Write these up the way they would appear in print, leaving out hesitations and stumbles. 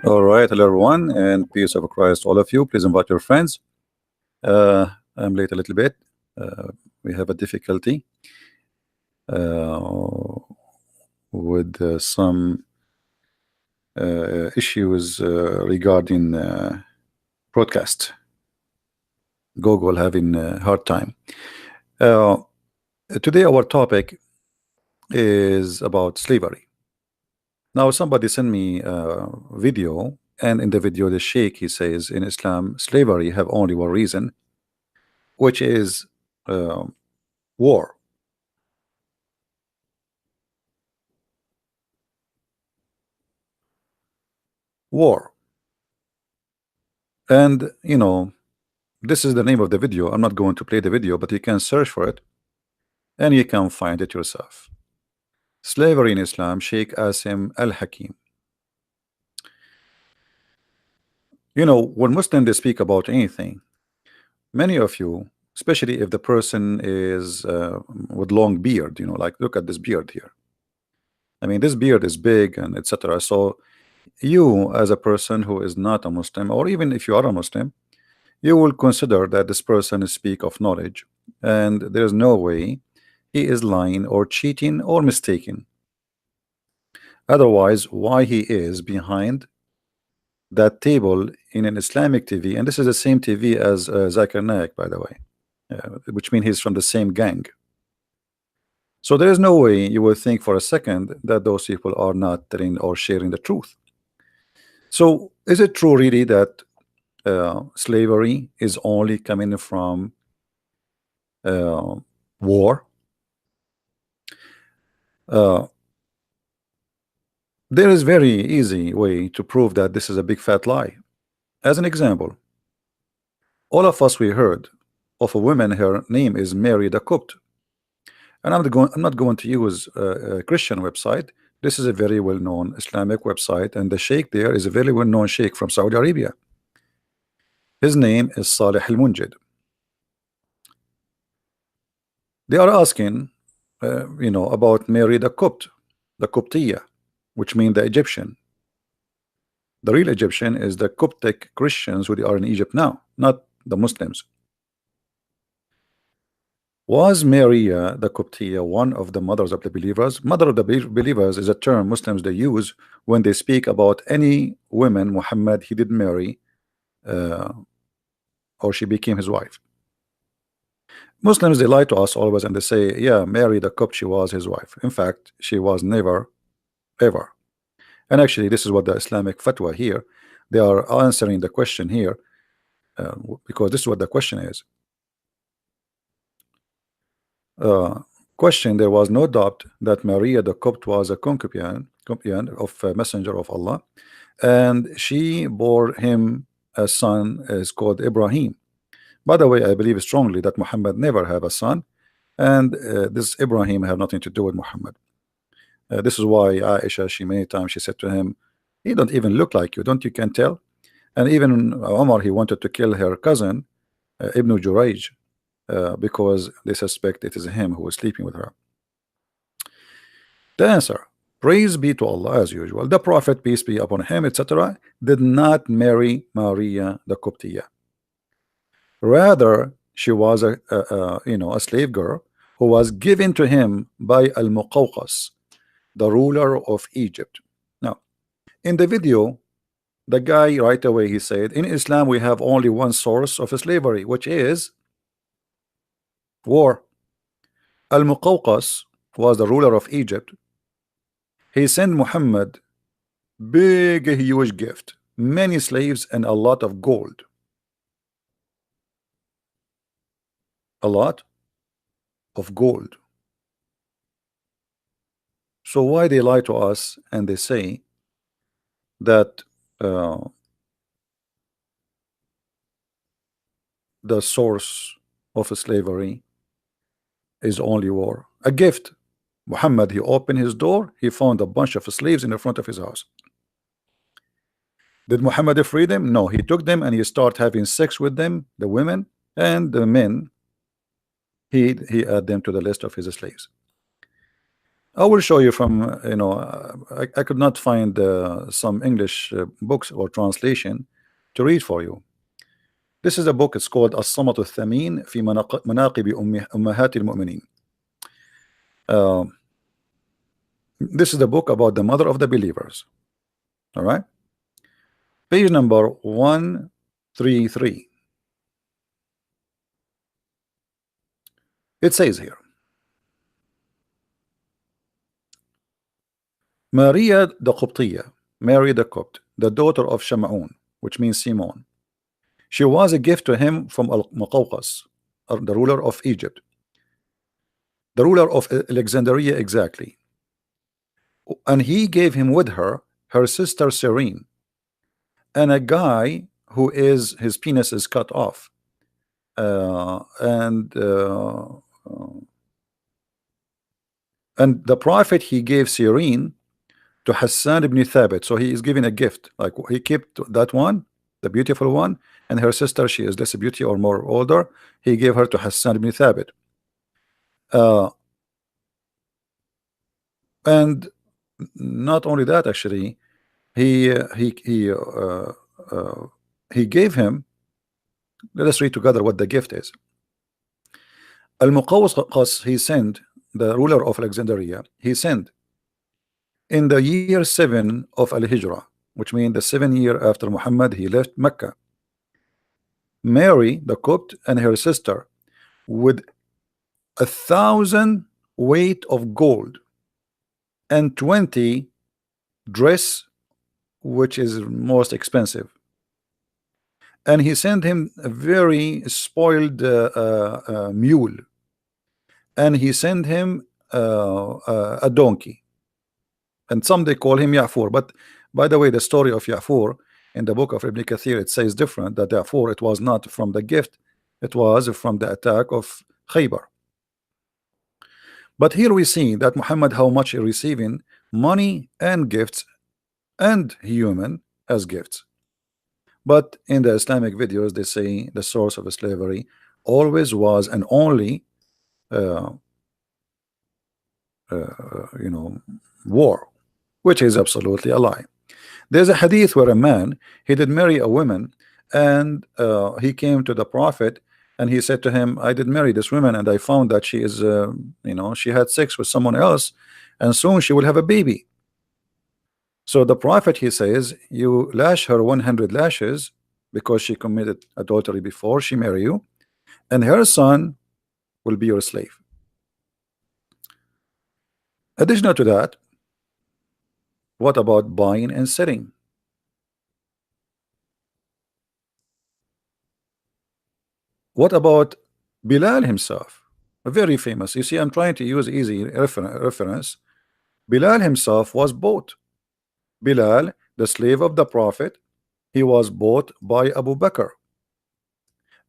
All right, hello everyone, and peace of Christ, all of you. Please invite your friends. Uh, I'm late a little bit. Uh, we have a difficulty uh, with some issues regarding broadcast. Google having a hard time. Uh, Today, our topic is about slavery. Now, somebody sent me a video, and in the video, the Sheikh he says in Islam, slavery have only one reason, which is uh, war. War. And this is the name of the video. I'm not going to play the video, but you can search for it and you can find it yourself. Slavery in Islam, Sheikh Asim Al Hakeem. When Muslims they speak about anything, many of you, especially if the person is with long beard, like look at this beard here. I mean, this beard is big and etc. So you, as a person who is not a Muslim, or even if you are a Muslim, you will consider that this person is speak of knowledge, and there is no way he is lying or cheating or mistaken. Otherwise, why he is behind that table in an Islamic TV? And this is the same TV as Zakir Naik, by the way, which means he's from the same gang. So there is no way you will think for a second that those people are not telling or sharing the truth. So is it true really that slavery is only coming from war? There is very easy way to prove that this is a big fat lie. As an example, all of us we heard of a woman, her name is Mary the Copt, and I'm not going to use a Christian website. This is a very well-known Islamic website, and the sheikh there is a very well-known sheikh from Saudi Arabia. His name is Salih al-Munjid. They are asking about Mary the Copt, the Coptia, which means the Egyptian. The real Egyptian is the Coptic Christians who are in Egypt now, not the Muslims. Was Maria the Coptia one of the mothers of the believers? Mother of the believers is a term Muslims they use when they speak about any women Muhammad he did marry or she became his wife. Muslims they lie to us always and they say, yeah, Mary the Copt, she was his wife. In fact, she was never ever. And actually, this is what the Islamic fatwa here, they are answering the question here, because this is what the question is. Question: there was no doubt that Maria the Copt was a concubine of a messenger of Allah, and she bore him a son is called Ibrahim. By the way, I believe strongly that Muhammad never have a son, and this Ibrahim have nothing to do with Muhammad. This is why Aisha, she many times she said to him, he don't even look like you, don't you can tell? And even Omar, he wanted to kill her cousin Ibn Jurayj because they suspect it is him who was sleeping with her. The answer: praise be to Allah, as usual. The Prophet, peace be upon him, etc., did not marry Maria the Coptia. Rather, she was a slave girl who was given to him by Al-Muqawqas, the ruler of Egypt. Now, in the video, the guy right away he said, in Islam we have only one source of slavery, which is war. Al-Muqawqas was the ruler of Egypt. He sent Muhammad big huge gift, many slaves and a lot of gold. A lot of gold. So why they lie to us and they say that the source of slavery is only war? A gift. Muhammad, he opened his door, he found a bunch of slaves in the front of his house. Did Muhammad free them? No, he took them and he started having sex with them, the women and the men. He added them to the list of his slaves. I will show you from I could not find some English books or translation to read for you. This is a book. It's called الصمت الثمين في مناقب أمهات المؤمنين. This is the book about the mother of the believers. All right, page number 133. It says here, Maria the Qibtiyya, Mary the Copt, the daughter of Shamaun, which means Simon. She was a gift to him from Al-Muqawqas, the ruler of Egypt, the ruler of Alexandria exactly. And he gave him with her sister Serene, and a guy who is his penis is cut off, and the prophet, he gave Serene to Hassan ibn Thabit. So he is giving a gift, like he kept that one, the beautiful one, and her sister, she is less beauty or more older, he gave her to Hassan ibn Thabit. And not only that, actually, he gave him. Let us read together what the gift is. Al-Muqawqas, he sent, the ruler of Alexandria, he sent in the year 7 of Al-Hijrah, which means the 7th year after Muhammad, he left Mecca, Mary the Copt and her sister with 1,000 weight of gold and 20 dress, which is most expensive. And he sent him a very spoiled mule, and he sent him a donkey, and some they call him Ya'fur. But by the way, the story of Ya'fur in the book of Ibn Kathir, it says different, that Ya'fur, it was not from the gift, it was from the attack of Khaybar. But here we see that Muhammad, how much he receiving money and gifts and human as gifts. But in the Islamic videos, they say the source of slavery always was and only war, which is absolutely a lie. There's a hadith where a man, he did marry a woman, and he came to the prophet and he said to him, I did marry this woman and I found that she is she had sex with someone else, and soon she will have a baby. So the prophet, he says, you lash her 100 lashes because she committed adultery before she marry you, and her son will be your slave. Additional to that, what about buying and selling? What about Bilal himself? Very famous. You see, I'm trying to use easy reference. Bilal himself was bought. Bilal, the slave of the prophet, he was bought by Abu Bakr.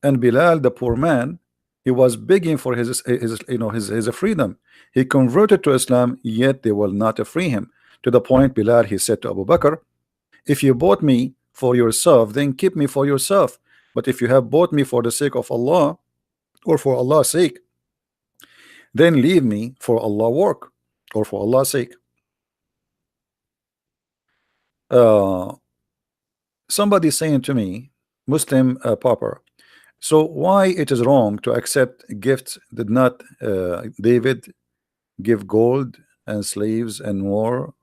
And Bilal, the poor man, he was begging for his freedom. He converted to Islam, yet they will not free him. To the point, Bilal, he said to Abu Bakr, if you bought me for yourself, then keep me for yourself. But if you have bought me for the sake of Allah, or for Allah's sake, then leave me for Allah work, or for Allah's sake. Somebody saying to me, Muslim pauper, so why it is wrong to accept gifts? Did not David give gold and slaves and more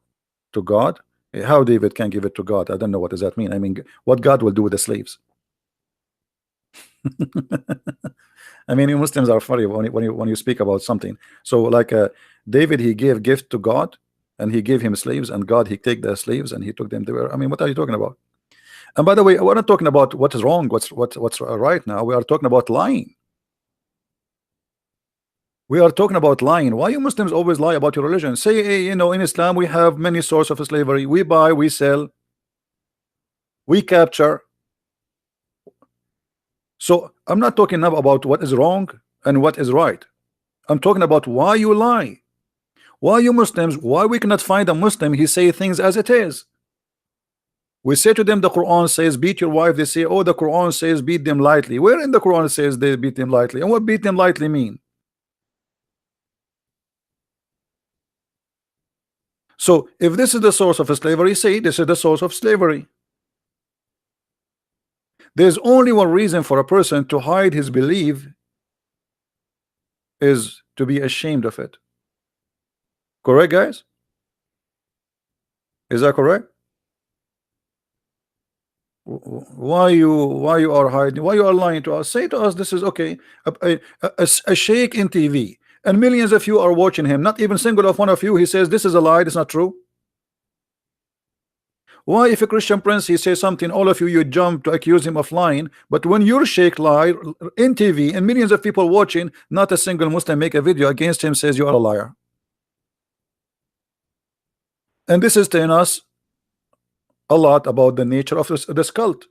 to God? How David can give it to God? I don't know, what does that mean? I mean, what God will do with the slaves? I mean, you Muslims are funny when you speak about something. So like David, he gave gift to God, and he gave him slaves, and God, he take the slaves and he took them to. I mean, what are you talking about? And by the way, we're not talking about what is wrong, what's right now. We are talking about lying. We are talking about lying. Why you Muslims always lie about your religion? Say, hey, in Islam we have many sources of slavery. We buy, we sell, we capture. So I'm not talking now about what is wrong and what is right. I'm talking about why you lie. Why you Muslims, why we cannot find a Muslim, he say things as it is. We say to them, the Quran says beat your wife. They say, oh, the Quran says beat them lightly. Where in the Quran says they beat them lightly? And what beat them lightly mean? So if this is the source of slavery, say this is the source of slavery. There's only one reason for a person to hide his belief, is to be ashamed of it. Correct, guys? Is that correct? Why you are hiding? Why you are lying to us? Say to us, this is okay. A sheikh in TV, and millions of you are watching him. Not even single of one of you. He says this is a lie. It's not true. Why, if a Christian prince he says something, all of you jump to accuse him of lying? But when your sheikh lie in TV and millions of people watching, not a single Muslim make a video against him, says you are a liar. And this is telling us a lot about the nature of this cult.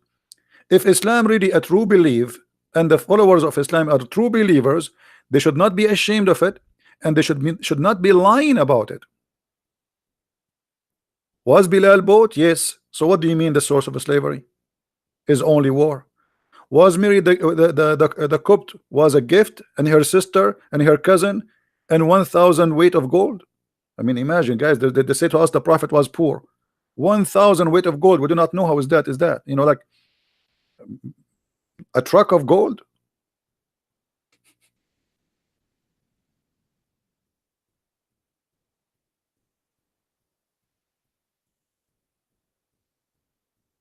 If Islam really a true belief, and the followers of Islam are true believers, they should not be ashamed of it, and they should not be lying about it. Was Bilal bought? Yes. So what do you mean the source of slavery is only war? Was Mary the Copt was a gift, and her sister and her cousin and 1,000 weight of gold? I mean, imagine, guys, they say to us the prophet was poor. 1,000 weight of gold. We do not know how is that, you know, like a truck of gold.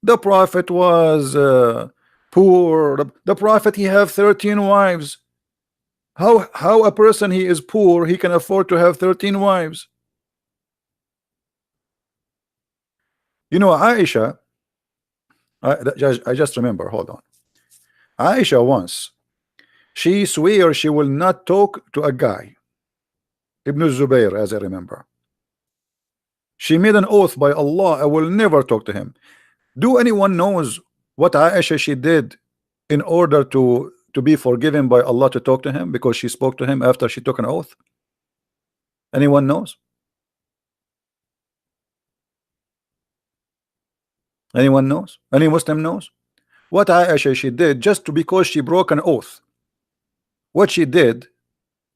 The prophet was poor. The prophet, he have 13 wives. How a person he is poor, he can afford to have 13 wives? You know, Aisha, I just remember, hold on. Aisha once, she swear she will not talk to a guy, Ibn Zubayr, as I remember. She made an oath by Allah, I will never talk to him. Do anyone knows what Aisha she did in order to be forgiven by Allah to talk to him, because she spoke to him after she took an oath? Anyone knows? Anyone knows? Any Muslim knows what Aisha she did just because she broke an oath? What she did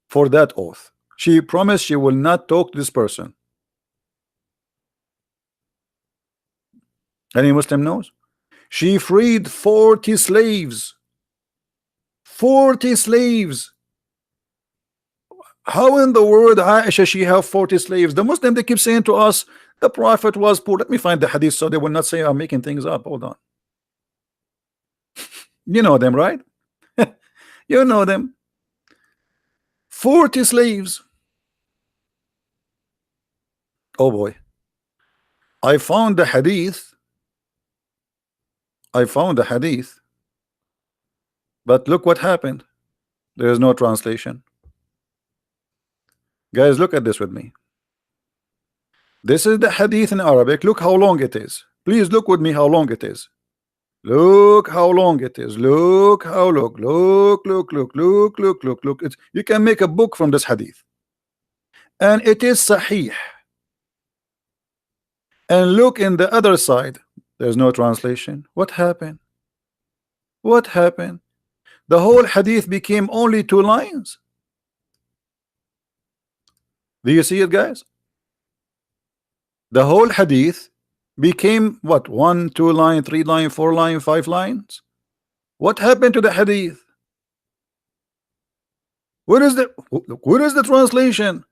for that oath? She promised she will not talk to this person. Any Muslim knows? She freed 40 slaves. 40 slaves. How in the world Aisha she have 40 slaves? The Muslim, they keep saying to us the prophet was poor. Let me find the hadith so they will not say I'm making things up. Hold on. You know them, right? You know them. 40 slaves. Oh boy. I found the hadith. But look what happened. There is no translation. Guys, look at this with me. This is the hadith in Arabic. Look how long it is. Please look with me how long it is. Look how long it is. Look how look. It's, you can make a book from this hadith. And it is sahih. And look in the other side. There's no translation. What happened? What happened? The whole hadith became only 2 lines. Do you see it, guys? The whole hadith became what? 1, 2 line, 3 line, 4 line, 5 lines. What happened to the hadith? Where is the translation?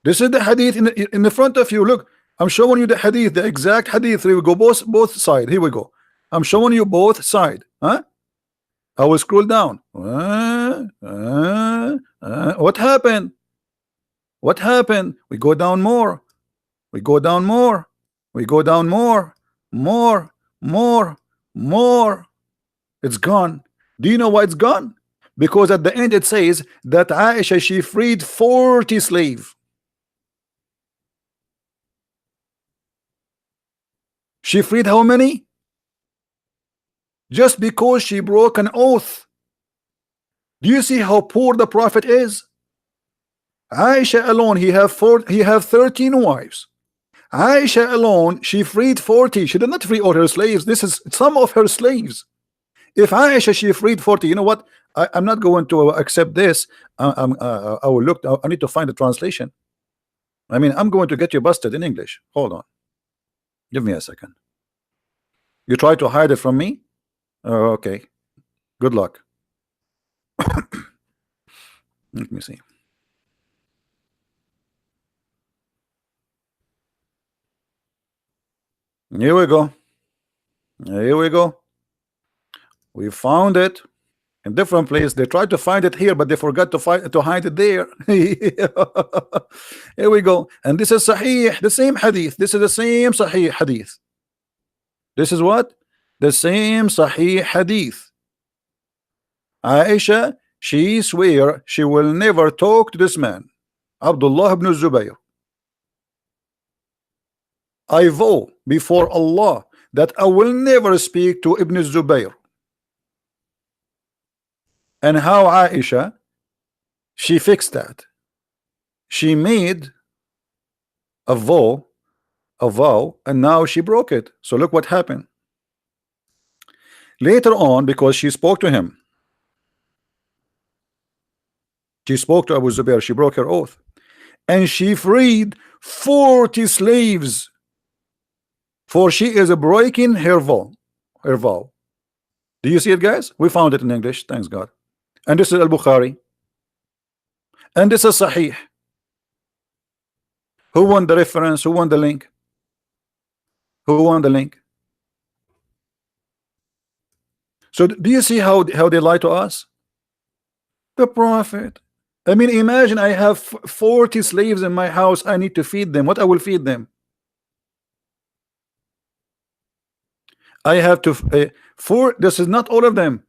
This is the hadith in the front of you. Look, I'm showing you the hadith, the exact hadith. Here we go, both sides. Here we go. I'm showing you both sides. Huh? I will scroll down. What happened? What happened? We go down more. We go down more. We go down more. More. It's gone. Do you know why it's gone? Because at the end it says that Aisha she freed 40 slaves. She freed how many? Just because she broke an oath. Do you see how poor the prophet is? Aisha alone, he have 13 wives. Aisha alone, she freed 40. She did not free all her slaves. This is some of her slaves. If Aisha she freed 40, you know what? I'm not going to accept this. I will look. I need to find the translation. I mean, I'm going to get you busted in English. Hold on. Give me a second. You try to hide it from me? Okay. Good luck. Let me see. Here we go. Here we go. We found it in different place. They tried to find it here, but they forgot to hide it there. Here we go. And this is Sahih, the same hadith. This is the same Sahih hadith. This is what? The same Sahih hadith. Aisha, she swear she will never talk to this man, Abdullah ibn Zubayr. I vow before Allah that I will never speak to Ibn Zubayr. And how Aisha, she fixed that. She made a vow, and now she broke it. So look what happened. Later on, because she spoke to him, she spoke to Abu Zubair, she broke her oath, and she freed 40 slaves, for she is breaking her vow. Do you see it, guys? We found it in English, thanks God. And this is Al-Bukhari, and this is Sahih. Who won the reference? Who won the link? Who won the link? So do you see how they lie to us? The Prophet. I mean, imagine I have 40 slaves in my house. I need to feed them. What I will feed them? I have to this is not all of them.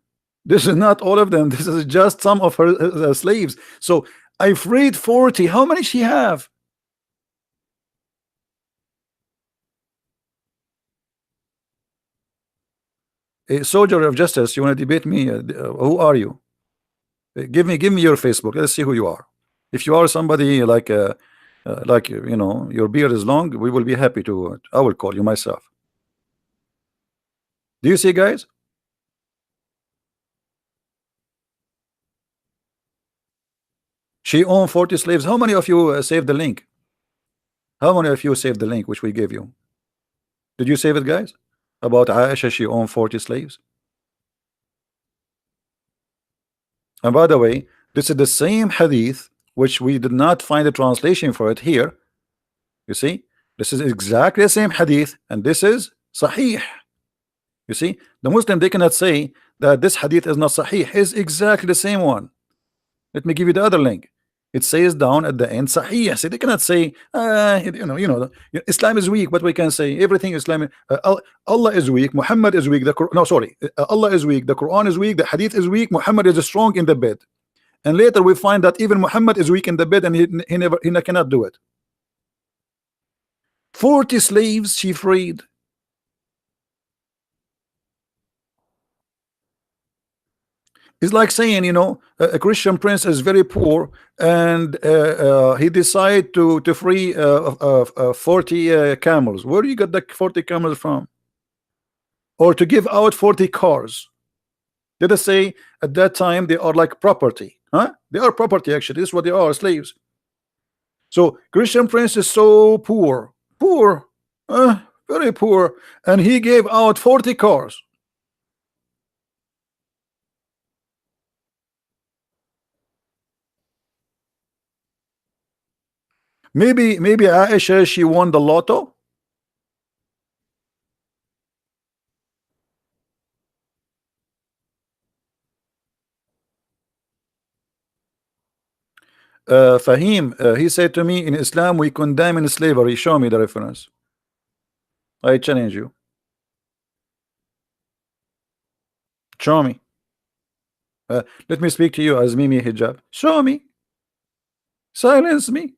This is not all of them. This is just some of her slaves. So I freed 40. How many she have? A soldier of justice, you want to debate me? Who are you? Give me your Facebook. Let's see who you are. If you are somebody like you know, your beard is long, we will be happy to. I will call you myself. Do you see, guys? She owned 40 slaves. How many of you saved the link? How many of you saved the link which we gave you? Did you save it, guys? About Aisha, she owned 40 slaves. And by the way, this is the same hadith which we did not find a translation for it here. You see, this is exactly the same hadith, and this is Sahih. You see, the Muslim, they cannot say that this hadith is not Sahih. It's exactly the same one. Let me give you the other link. It says down at the end Sahih. So they cannot say you know Islam is weak, but we can say everything Islam. Allah is weak, Muhammad is weak, Allah is weak, the Quran is weak, the hadith is weak, Muhammad is strong in the bed. And later we find that even Muhammad is weak in the bed, and he cannot do it. 40 slaves she freed. It's like saying, you know, a Christian prince is very poor, and he decided to free 40 camels. Where do you get the 40 camels from? Or to give out 40 cars. Let us say at that time they are like property. Huh? They are property, actually. This is what they are, slaves. So Christian prince is so poor, very poor, and he gave out 40 cars. Maybe Aisha, she won the lotto. Fahim, he said to me, in Islam we condemn in slavery. Show me the reference. I challenge you. Show me. Let me speak to you as Mimi Hijab. Show me. Silence me.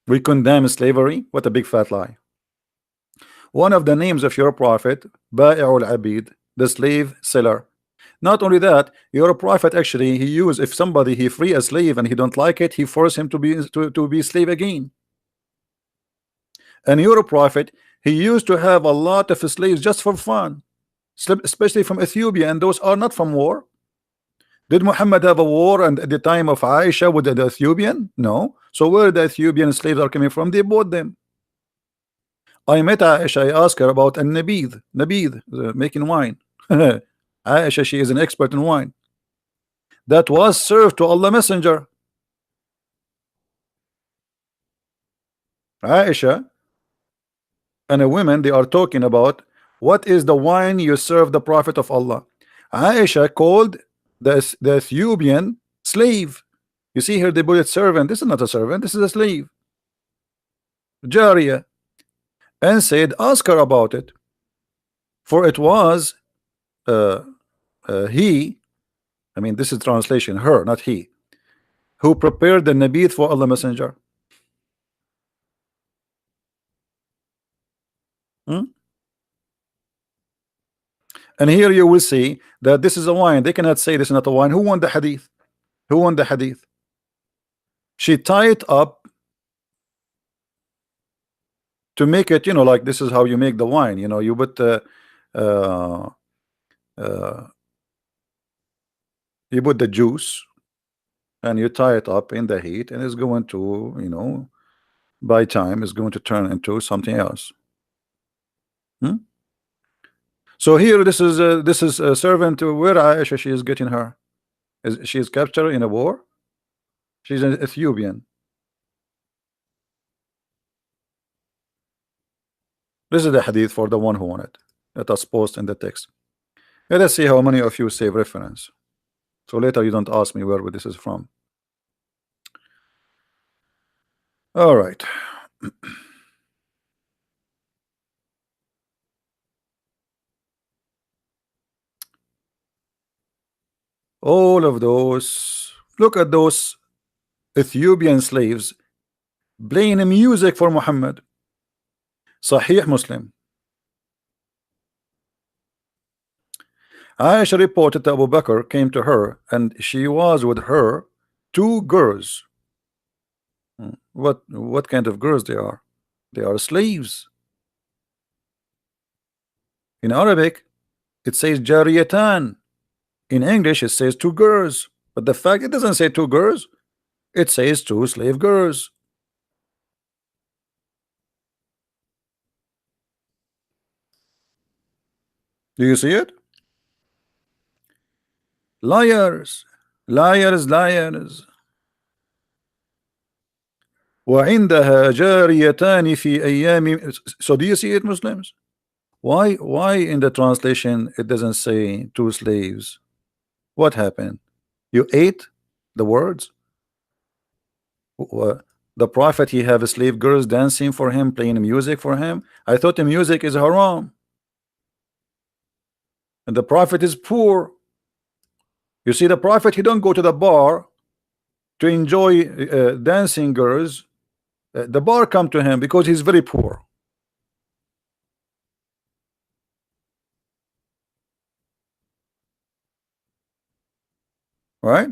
We condemn slavery. What a big fat lie. One of the names of your prophet, Ba'i'ul Abid, the slave seller. Not only that, your prophet actually, he used, if somebody he free a slave and he don't like it, he force him to be slave again. And your prophet, he used to have a lot of slaves just for fun, especially from Ethiopia, and those are not from war. Did Muhammad have a war and at the time of Aisha with the Ethiopian? No. So where the Ethiopian slaves are coming from? They bought them. I met Aisha. I asked her about an nabid, making wine. Aisha, she is an expert in wine. That was served to Allah Messenger. Aisha and a woman, they are talking about what is the wine you serve the Prophet of Allah. Aisha called the Ethiopian slave. You see here they put it servant. This is not a servant, this is a slave, Jariya, and said ask her about it, for it was uh, he, I mean this is translation, her, not he, who prepared the nabith for Allah Messenger. Hmm? And here you will see that this is a wine. They cannot say this is not a wine. Who won the hadith? Who won the hadith? She tied it up to make it, you know, like this is how you make the wine. You know, you put uh, uh, you put the juice and you tie it up in the heat, and it's going to, you know, by time is going to turn into something else. Hmm? So here, this is a servant. Where Aisha she is getting her? Is she is captured in a war? She's an Ethiopian. This is the hadith for the one who won it. Let us post in the text. Let us see how many of you save reference. So later you don't ask me where this is from. All right. All of those. Look at those Ethiopian slaves playing music for Muhammad. Sahih Muslim. Aisha reported that Abu Bakr came to her and she was with her two girls. What kind of girls they are? They are slaves. In Arabic it says jariyatan. In English it says two girls, but the fact it doesn't say two girls, it says two slave girls. Do you see it? Liars, liars, liars. وعندها جاريتان في أيام. So do you see it, Muslims? Why in the translation it doesn't say two slaves? What happened? You ate the words? The Prophet, he have slave girls dancing for him, playing music for him. I thought the music is haram. And the Prophet is poor. You see, the Prophet, he don't go to the bar to enjoy dancing girls. The bar come to him because he's very poor. Right?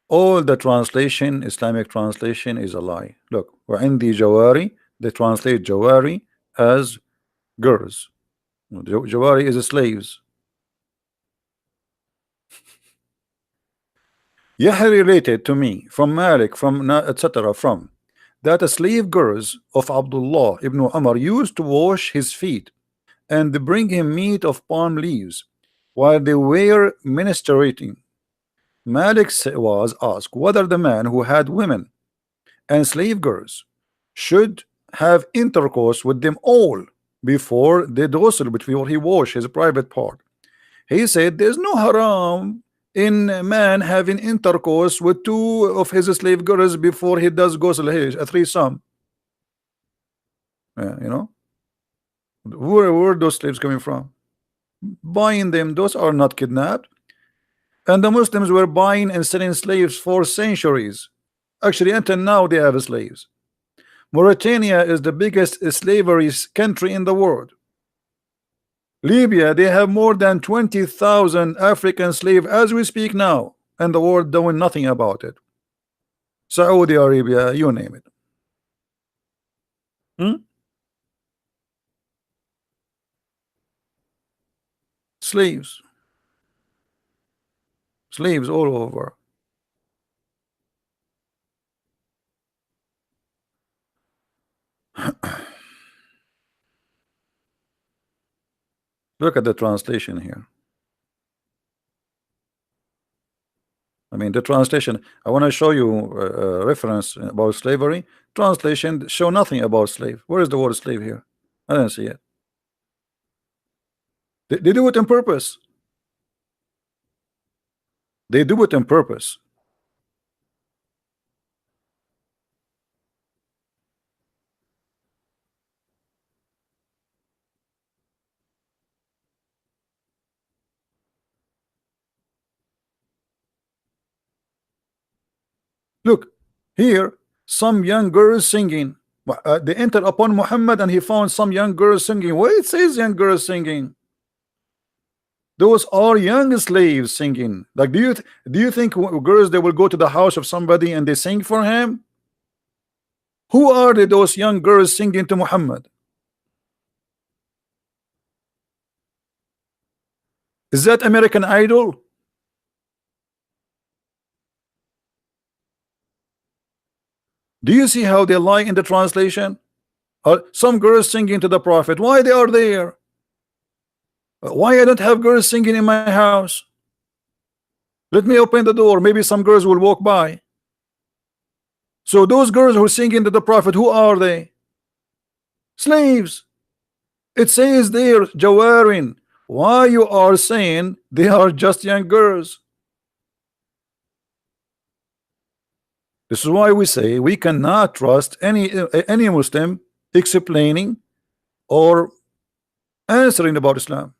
All the translation, Islamic translation, is a lie. Look, وعندي جواري, they translate jawari as girls. Jawari is slaves. Yahya related to me from Malik, from etc. from that the slave girls of Abdullah ibn Umar used to wash his feet and bring him meat of palm leaves while they were ministrating. Malik was asked whether the man who had women and slave girls should have intercourse with them all before the ghusl, before he wash his private part. He said there's no haram in a man having intercourse with two of his slave girls before he does ghusl, a threesome. You know, where are those slaves coming from? Buying them, those are not kidnapped. And the Muslims were buying and selling slaves for centuries. Actually, until now, they have slaves. Mauritania is the biggest slavery country in the world. Libya, they have more than 20,000 African slaves as we speak now, and the world doing nothing about it. Saudi Arabia, you name it. Hmm? Slaves, slaves all over. Look at the translation here. I mean, the translation. I want to show you a reference about slavery. Translation show nothing about slave. Where is the word slave here? I don't see it. They do it on purpose. They do it on purpose. Look here, some young girls singing. They entered upon Muhammad and he found some young girls singing. Where it says young girls singing? Those are young slaves singing. Like, do you think girls they will go to the house of somebody and they sing for him? Who are they, those young girls singing to Muhammad? Is that American Idol? Do you see how they lie in the translation? Some girls singing to the Prophet. Why they are there? Why I don't have girls singing in my house? Let me open the door. Maybe some girls will walk by. So those girls who singing to the Prophet, who are they? Slaves. It says there, Jawarin. Why you are saying they are just young girls? This is why we say we cannot trust any Muslim explaining or answering about Islam.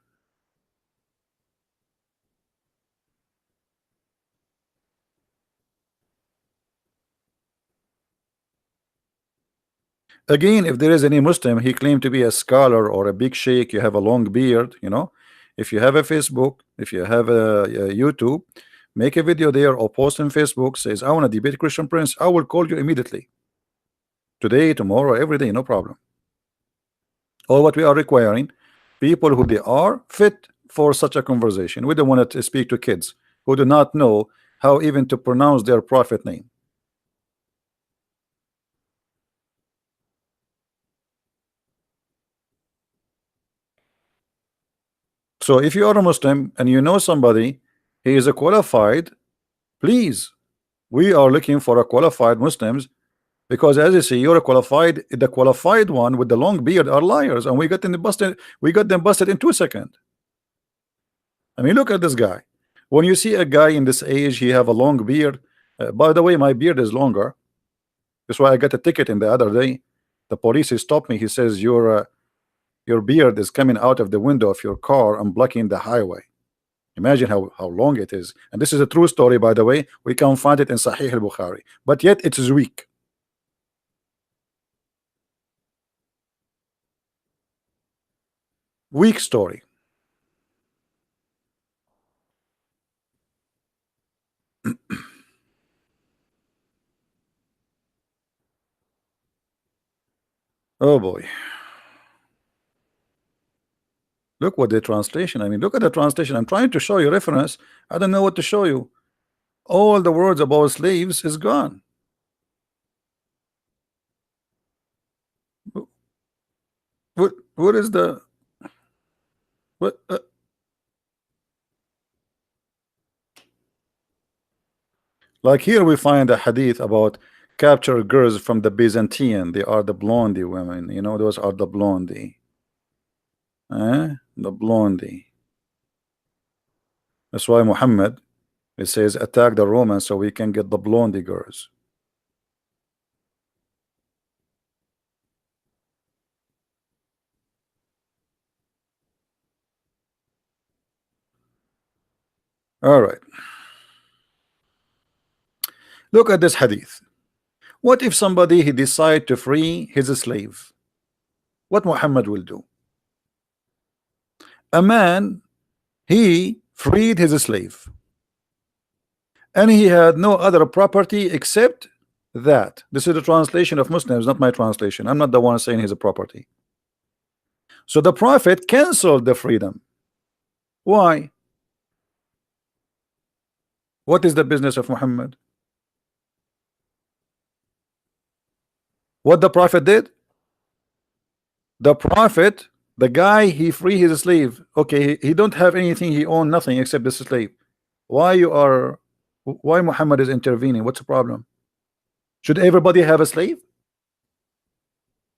Again, if there is any Muslim, he claimed to be a scholar or a big sheikh, you have a long beard, you know. If you have a Facebook, if you have a YouTube, make a video there or post on Facebook, says, I want to debate Christian Prince, I will call you immediately. Today, tomorrow, every day, no problem. All what we are requiring, people who they are fit for such a conversation. We don't want to speak to kids who do not know how even to pronounce their prophet name. So if you are a Muslim and you know somebody, he is a qualified, please, we are looking for a qualified Muslims, because as you see, you're a qualified, the qualified one with the long beard are liars, and we got them busted in 2 seconds. I mean, look at this guy. When you see a guy in this age, he have a long beard. By the way, my beard is longer. That's why I got a ticket in the other day. The police he stopped me. He says your beard is coming out of the window of your car and blocking the highway. Imagine how long it is. And this is a true story, by the way. We can find it in Sahih al-Bukhari, but yet it is weak. Weak story. Oh boy. Look what the translation. I mean, look at the translation. I'm trying to show you reference. I don't know what to show you. All the words about slaves is gone. What is the what? Like here we find a hadith about capture girls from the Byzantine. They are the blondie women. You know, those are the blondie. The blondie. That's why Muhammad, it says attack the Romans so we can get the blondie girls. All right. Look at this hadith. What if somebody he decide to free his slave? What Muhammad will do? A man, he freed his slave, and he had no other property except that. This is the translation of Muslims, not my translation. I'm not the one saying he's a property. So the Prophet canceled the freedom. Why? What is the business of Muhammad? What the Prophet did? The Prophet, the guy, he free his slave. Okay, he don't have anything, he own nothing except the slave. Why Muhammad is intervening? What's the problem? Should everybody have a slave?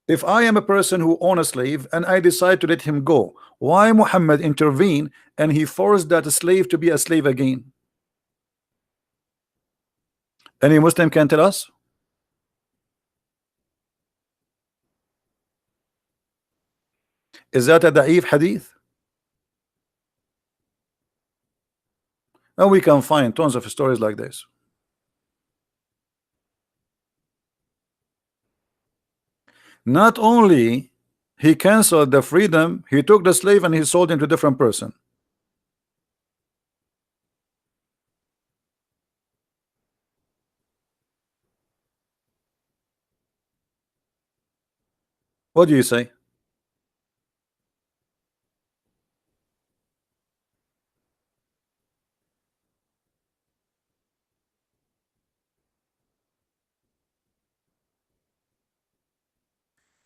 If I am a person who own a slave and I decide to let him go, why Muhammad intervene and he forced that slave to be a slave again? Any Muslim can tell us? Is that a da'if hadith? And we can find tons of stories like this. Not only he canceled the freedom, he took the slave and he sold him to a different person. What do you say?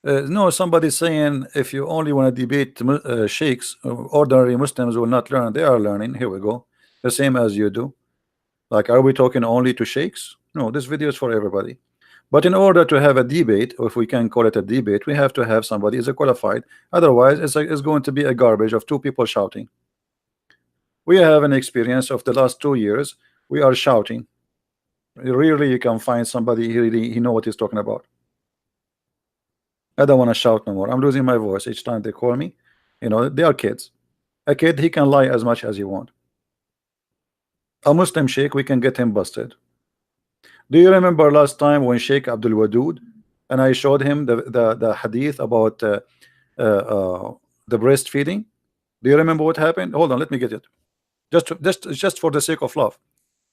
No, somebody's saying if you only want to debate sheikhs, ordinary Muslims will not learn. They are learning. Here we go. The same as you do. Like, are we talking only to sheikhs? No, this video is for everybody. But in order to have a debate, or if we can call it a debate, we have to have somebody is a qualified. Otherwise, it's going to be a garbage of two people shouting. We have an experience of the last 2 years. We are shouting. Rarely you can find somebody he know what he's talking about. I don't want to shout no more. I'm losing my voice each time they call me. You know, they are kids. A kid, he can lie as much as he want. A Muslim sheikh, we can get him busted. Do you remember last time when Sheikh Abdul Wadud and I showed him the hadith about the breastfeeding? Do you remember what happened? Hold on, let me get it. Just for the sake of love.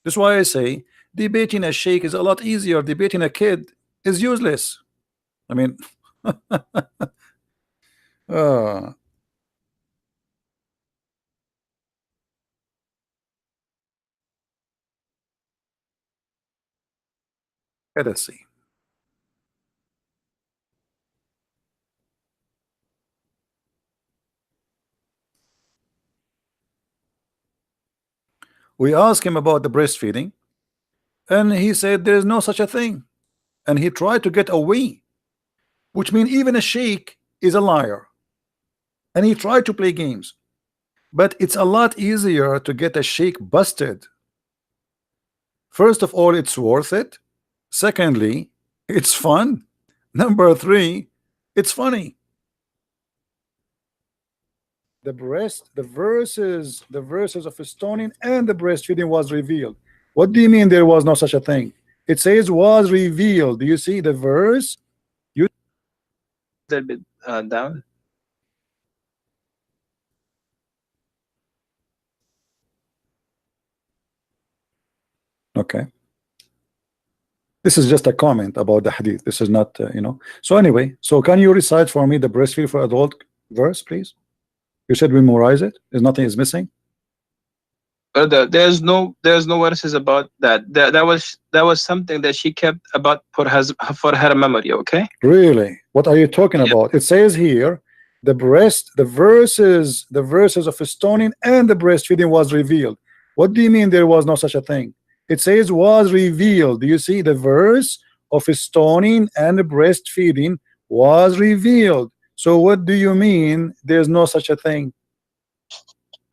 This is why I say debating a sheikh is a lot easier. Debating a kid is useless. I mean, let us see. We asked him about the breastfeeding, and he said there is no such a thing, and he tried to get away, which means even a sheikh is a liar, and he tried to play games. But it's a lot easier to get a sheikh busted. First of all, it's worth it. Secondly, it's fun. Number three, it's funny. The verses of stoning and the breastfeeding was revealed. What do you mean there was no such a thing? It says was revealed. Do you see the verse? You A little bit down. okay. This is just a comment about the hadith. This is not, you know. So anyway, so can you recite for me the breastfeed for adult verse, please? You said we memorize it. There's nothing is missing. There's no verses about that. That was something that she kept about for her memory. Okay. Really? What are you talking about? It says here, the verses of stoning and the breastfeeding was revealed. What do you mean there was no such a thing? It says was revealed. Do you see the verse of stoning and breastfeeding was revealed? So what do you mean there's no such a thing?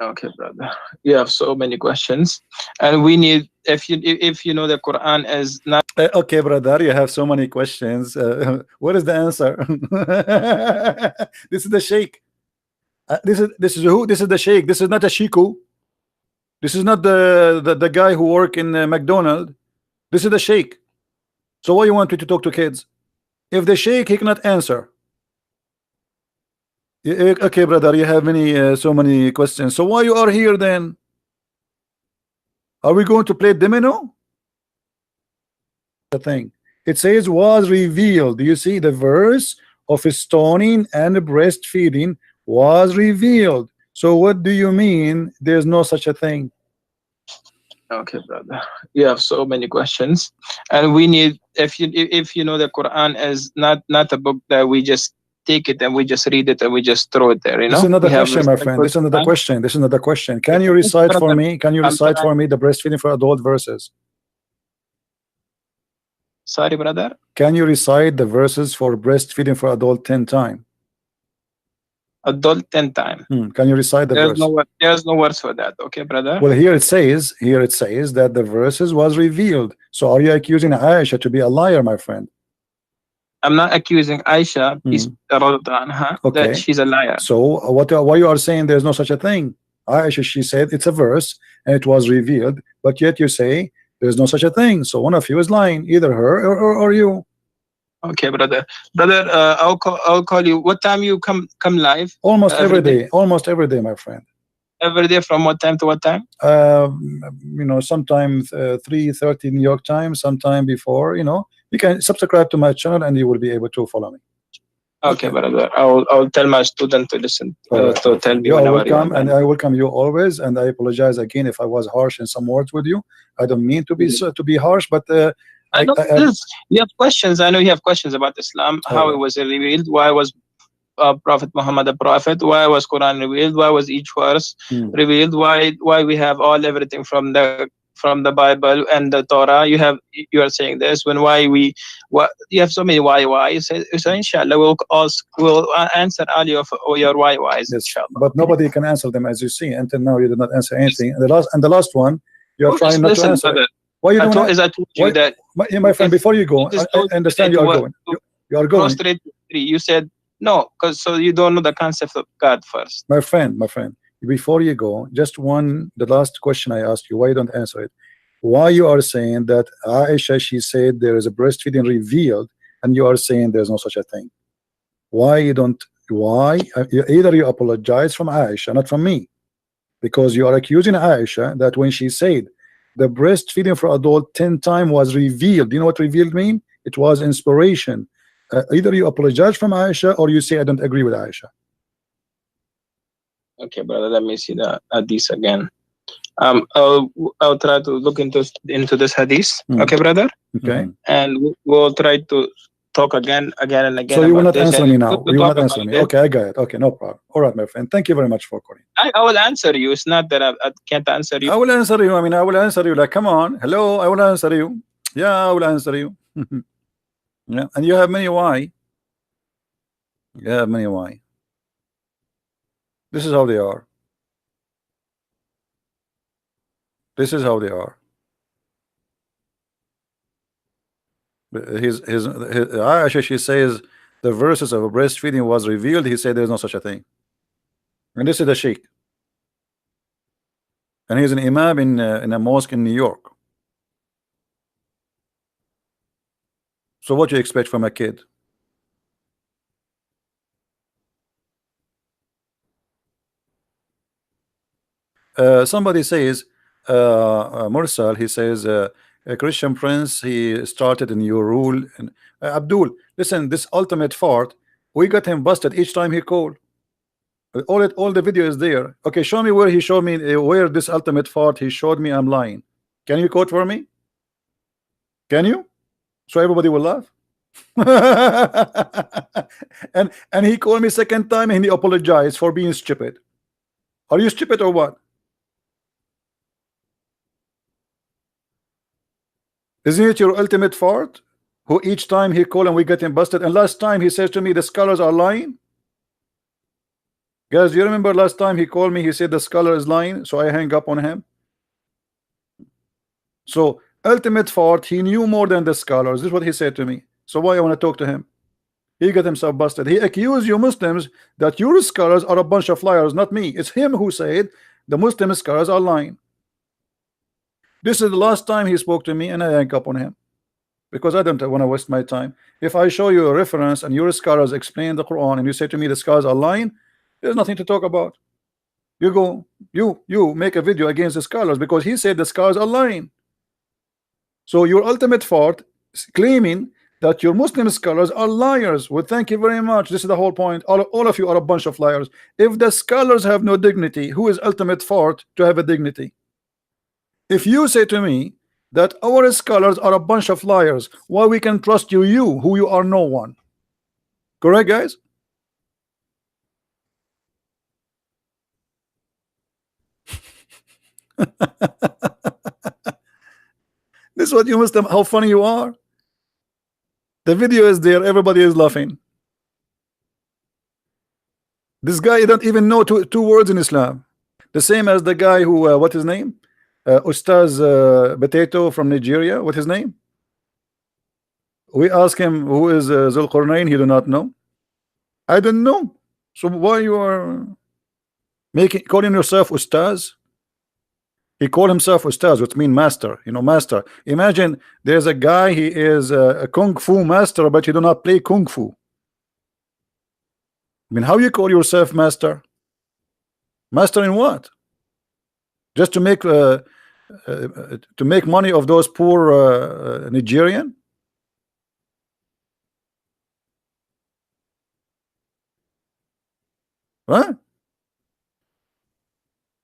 Okay, brother. You have so many questions, and we need if you know the Quran is not. Okay, brother, you have so many questions. What is the answer? This is the Sheikh. This is who? This is the Sheikh. This is not a Shiku. This is not the guy who work in McDonald's. This is the Sheikh. So why you want me to talk to kids? If the Sheikh, he cannot answer. Okay, brother, you have so many questions. So why you are here then? Are we going to play domino? The thing. It says was revealed. Do you see the verse of stoning and breastfeeding was revealed? So what do you mean there's no such a thing? Okay, brother. You have so many questions, and we need, if you know the Quran is not a book that we just take it and we just read it and we just throw it there. This is another We have question, my respect friend. for This is another Quran. question. This is another question. Can you Yes, recite for brother. me? Can you I'm recite trying. for me the breastfeeding for adult verses? Sorry, brother. Can you recite the verses for breastfeeding for adult 10 times? Adult 10 times. Can you recite the verse? There's no words for that. Okay, brother. Well, here it says that the verses was revealed. So are you accusing Aisha to be a liar, my friend? I'm not accusing Aisha, peace anha, that Okay. she's a liar. So why you are saying there's no such a thing? Aisha, she said it's a verse and it was revealed, but yet you say there's no such a thing. So one of you is lying, either her or you. Okay, brother. Brother, I'll call you. What time you come live? Almost Every every day? day. Almost every day, my friend. Every day from what time to what time? Sometimes 3:30 New York time, sometime before. You can subscribe to my channel and you will be able to follow me. Okay, brother. I'll tell my student to listen, All right, to tell me you are whenever you welcome, want. and I welcome you always. And I apologize again if I was harsh in some words with you. I don't mean to be harsh, but I know I this. You have questions. I know you have questions about Islam, all how it right. was revealed, why was Prophet Muhammad a prophet, why was Quran revealed, why was each verse revealed, why we have everything from the Bible and the Torah. You are saying this when why you have so many why. So inshallah we'll answer all your whys, Yes, inshallah. but nobody can answer them, as you see. Until now, you did not answer anything. And the last one, you are Oh, trying just not to listen, answer it. brother. Why you don't want As I told you why, that my friend? if Before you go, you just I understand you are going. You are go going. straight to three. You said no, because so you don't know the concept of God first. My friend, before you go, just one, the last question I asked you, why you don't answer it? Why you are saying that Aisha, she said there is a breastfeeding revealed, and you are saying there's no such a thing? Why you don't, why, either you apologize from Aisha, not from me, because you are accusing Aisha that when she said the breastfeeding for adult 10 times was revealed. You know what revealed mean? It was inspiration. Either you apologize from Aisha or you say I don't agree with Aisha. Okay, brother. Let me see the hadith again. I'll try to look into this hadith. Okay, brother. Okay. And we'll try to talk again and again So you will about not this. answer And me it's now. good to You will talk not answer about me. it. Okay, I got it. Okay, no problem. All right, my friend. Thank you very much for calling. I will answer you. It's not that I can't answer you. I will answer you. I mean, I will answer you. Like, come on. Hello, I will answer you. Yeah, I will answer you. Yeah, and you have many why. You have many why. This is how they are. This is how they are. His Aisha, she says the verses of breastfeeding was revealed. He said there's no such a thing. And this is the Sheikh. And he's an imam in a mosque in New York. So what do you expect from a kid? Somebody says, Mursal, he says, a Christian prince, he started a new rule. And Abdul, listen, this ultimate fart, we got him busted each time he called. All the video is there. Okay, show me where he showed me where this ultimate fart he showed me I'm lying. Can you quote for me? Can you? So everybody will laugh. and he called me second time and he apologized for being stupid. Are you stupid or what? Isn't it your ultimate fart? Who each time he call and we get him busted. And last time he says to me the scholars are lying. Guys, you remember last time he called me, he said the scholar is lying, so I hang up on him. So ultimate fart, he knew more than the scholars. This is what he said to me. So why I want to talk to him? He got himself busted. He accused you Muslims that your scholars are a bunch of liars, not me. It's him who said the Muslim scholars are lying. This is the last time he spoke to me and I hang up on him, because I don't want to waste my time. If I show you a reference and your scholars explain the Quran and you say to me the scholars are lying, there's nothing to talk about. You go, you make a video against the scholars because he said the scholars are lying. So your ultimate fart claiming that your Muslim scholars are liars. Well, thank you very much. This is the whole point. All of you are a bunch of liars. If the scholars have no dignity, who is ultimate fault to have a dignity? If you say to me that our scholars are a bunch of liars, why we can trust you, who you are no one? Correct, guys? This is what you must have, how funny you are. The video is there, everybody is laughing. This guy don't even know two words in Islam. The same as the guy who, what his name? Ustaz Potato from Nigeria. What his name? We ask him who is Zulqarnain. He do not know. I don't know. So why you are making calling yourself Ustaz? He called himself Ustaz, which means master. You know, master. Imagine there's a guy. He is a kung fu master, but you do not play kung fu. I mean, how you call yourself master? Master in what? Just to make money of those poor Nigerian? Right?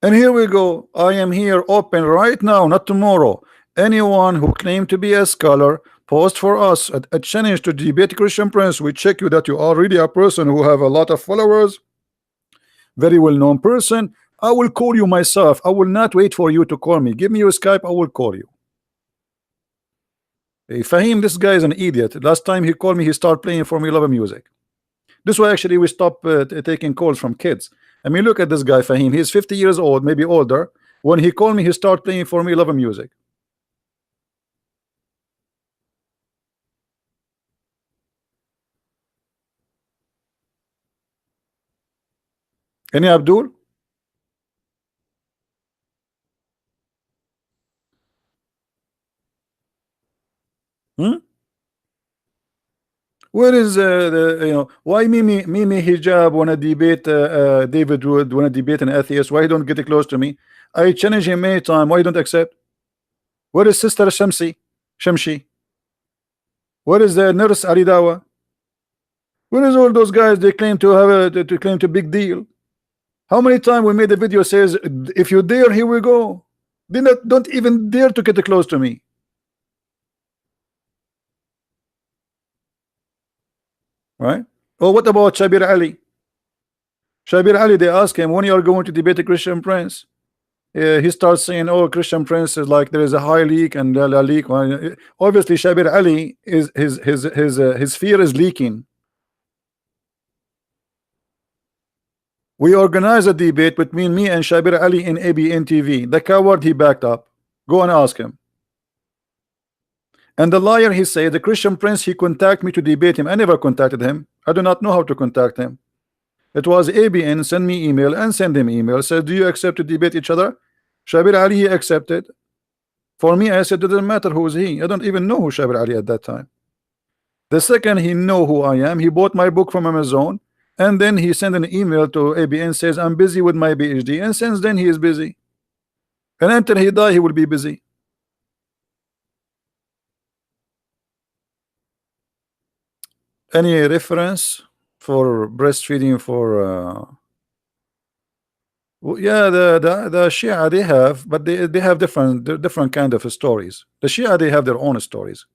And here we go. I am here open right now, not tomorrow. Anyone who claim to be a scholar, post for us a challenge to debate Christian Prince. We check you that you are really a person who have a lot of followers, very well-known person. I will call you myself. I will not wait for you to call me. Give me your Skype. I will call you. Hey, Fahim, this guy is an idiot. Last time he called me, he started playing Formula 11 music. This way, actually, we stop taking calls from kids. I mean, look at this guy, Fahim. He's 50 years old, maybe older. When he called me, he started playing Formula 11 music. Any Abdul? Hmm? Where is why Mimi Hijab wanna debate David Wood, wanna debate an atheist? Why he don't get close to me? I challenge him many times. Why he don't accept? Where is Sister Shamshi? Where is the nurse Aridawa? Where is all those guys they claim to have to claim to big deal? How many times we made a video says if you dare, here we go. They don't even dare to get close to me. Right? Oh, what about Shabir Ali? Shabir Ali, they ask him when you are going to debate a Christian Prince. He starts saying, "Oh, Christian Prince is like there is a high leak and a leak." Obviously, Shabir Ali is his fear is leaking. We organized a debate between me and Shabir Ali in ABN TV. The coward, he backed up. Go and ask him. And the liar, he said, the Christian Prince, he contacted me to debate him. I never contacted him. I do not know how to contact him. It was ABN send me email and send him email. Said, do you accept to debate each other? Shabir Ali, he accepted. For me, I said, it doesn't matter who is he. I don't even know who Shabir Ali at that time. The second he know who I am, he bought my book from Amazon. And then he sent an email to ABN, says, I'm busy with my PhD. And since then, he is busy. And until he die, he will be busy. Any reference for breastfeeding for yeah, the Shia they have, but they have different kind of stories. The Shia they have their own stories.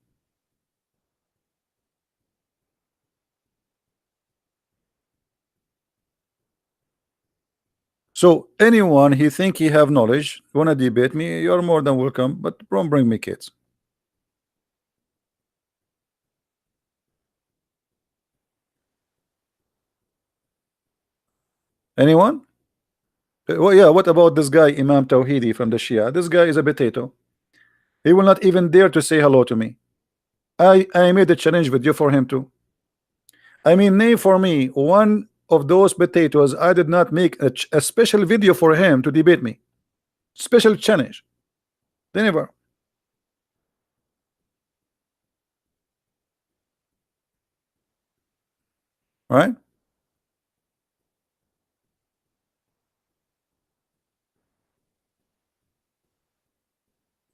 So anyone he think he have knowledge wanna debate me, you're more than welcome, but don't bring me kids. Anyone? Well, yeah, what about this guy Imam Tawhidi from the Shia? This guy is a potato. He will not even dare to say hello to me. I made a challenge video for him too. I mean, name for me one of those potatoes I did not make a special video for him to debate me. Special challenge. They never. Right?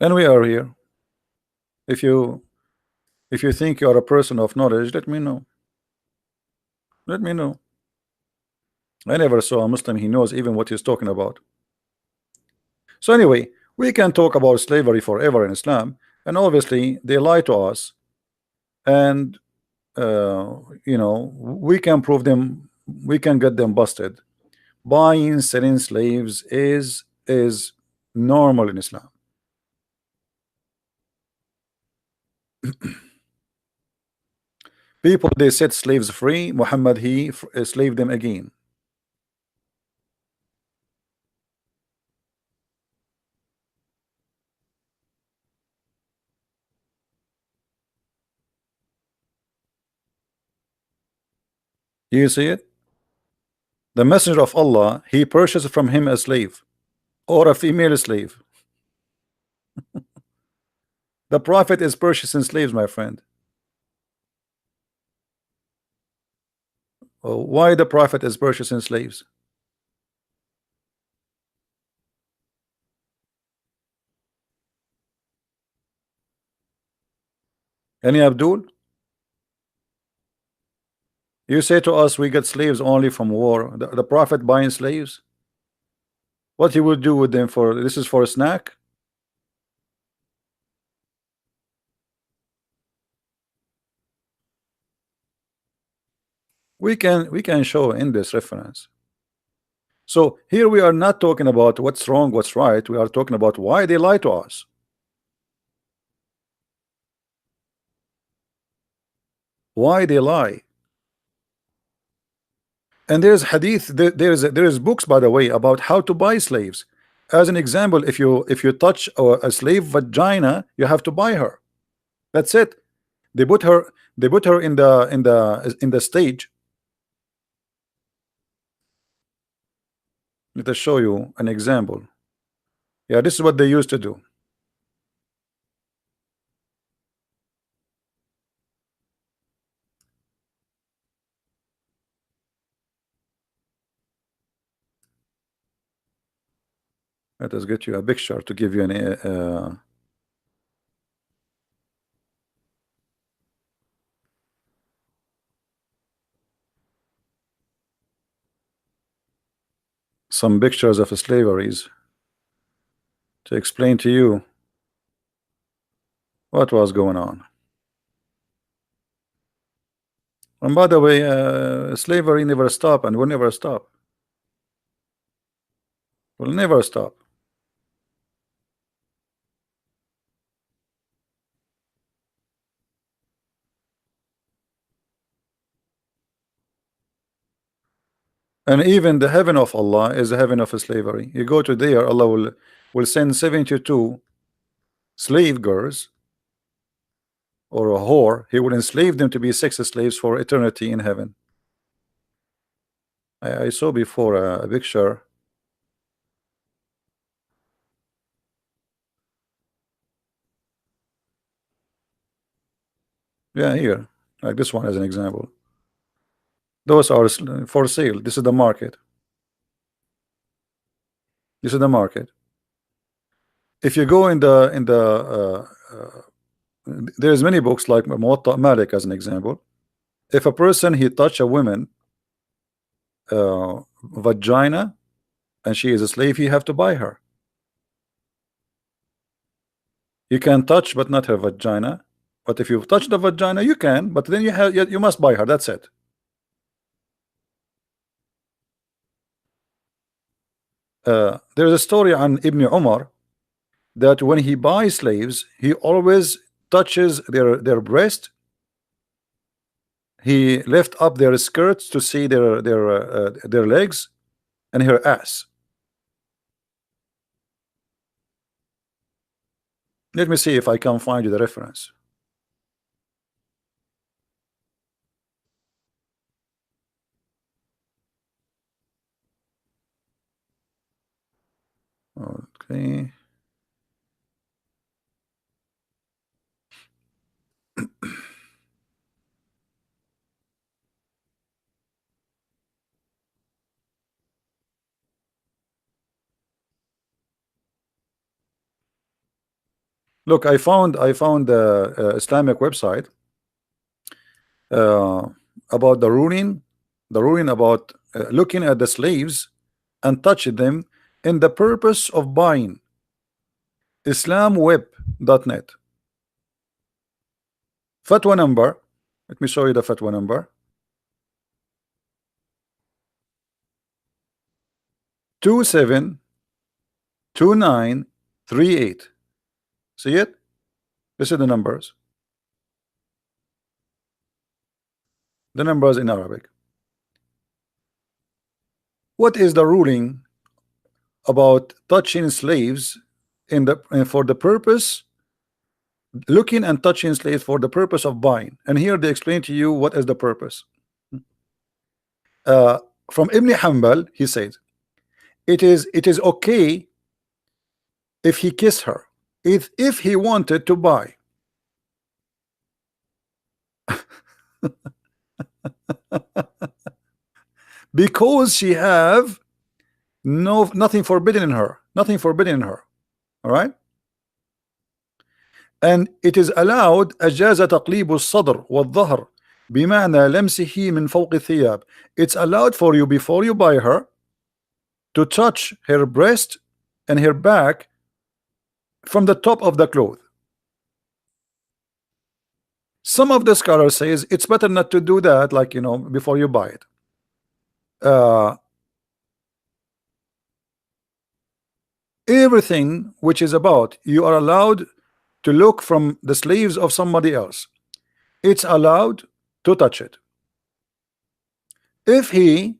And we are here. If you If you think you are a person of knowledge, let me know. Let me know. I never saw a Muslim he knows even what he's talking about. So anyway, we can talk about slavery forever in Islam, and obviously they lie to us, and you know, we can prove them, we can get them busted. Buying, selling slaves is normal in Islam. People they set slaves free. Muhammad he enslaved them again. You see it? The messenger of Allah he purchased from him a slave or a female slave. The prophet is purchasing slaves, my friend. Why the prophet is purchasing slaves? Any Abdul? You say to us we get slaves only from war. The prophet buying slaves? What he would do with them for? This is for a snack? We can show in this reference. So here we are not talking about what's wrong, what's right. We are talking about why they lie to us. Why they lie. And there's hadith, there is books, by the way, about how to buy slaves. As an example, if you touch a slave vagina, you have to buy her. That's it. They put her in the stage. Let us show you an example. Yeah, this is what they used to do. Let us get you a picture to give you some pictures of slaveries to explain to you what was going on. And by the way, slavery never stop and will never stop. Will never stop. And even the heaven of Allah is the heaven of slavery. You go to there, Allah will send 72 slave girls or a whore. He will enslave them to be sex slaves for eternity in heaven. I saw before a picture. Yeah, here, like this one as an example. Those are for sale. This is the market. This is the market. If you go there's many books like Muwatta Malik as an example. If a person he touch a woman vagina and she is a slave, you have to buy her. You can touch but not her vagina. But if you touch the vagina, you can. But then you must buy her. That's it. There's a story on Ibn Umar that when he buys slaves, he always touches their breast. He lift up their skirts to see their legs and her ass. Let me see if I can find you the reference. Okay. Look, I found the Islamic website uh, about the ruling about looking at the slaves and touching them in the purpose of buying. Islamweb.net. Fatwa number. Let me show you the fatwa number. 272938. See it? This is the numbers. The numbers in Arabic. What is the ruling about touching slaves in the for the purpose, looking and touching slaves for the purpose of buying? And here they explain to you what is the purpose. uh, from Ibn Hanbal, he says it is okay if he kissed her, if he wanted to buy, because she have nothing forbidden in her, nothing forbidden in her. All right. And it is allowed أجاز تقليب الصدر والظهر بمعنى لمسه من فوق الثياب. It's allowed for you, before you buy her, to touch her breast and her back from the top of the cloth. Some of the scholars says it's better not to do that, like, before you buy it. uh, Everything which is about, you are allowed to look from the sleeves of somebody else, it's allowed to touch it if he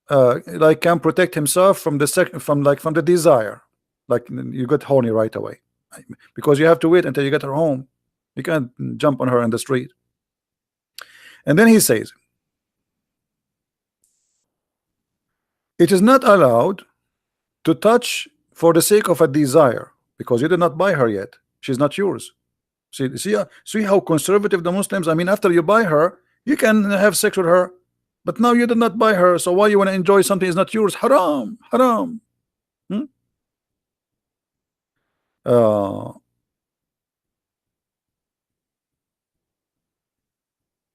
like can protect himself from the from the desire. Like, you get horny right away, because you have to wait until you get her home. You can't jump on her in the street. And then he says it is not allowed to touch for the sake of a desire, because you did not buy her yet, she's not yours. See how conservative the Muslims. I mean, after you buy her, you can have sex with her, but now you did not buy her, so why you want to enjoy something is not yours? Haram, haram. Hmm? uh,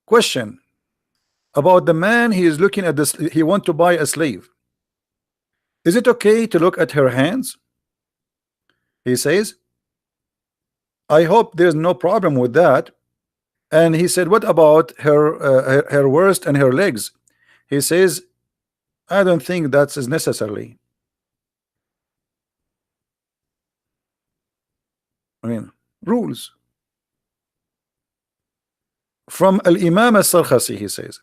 Question about the man. He is looking at this, he want to buy a slave. Is it okay to look at her hands? He says, I hope there's no problem with that. And he said, what about her waist and her legs? He says, I don't think that's as necessarily. I mean, rules. From Al-Imam Al-Sarkhasi, he says,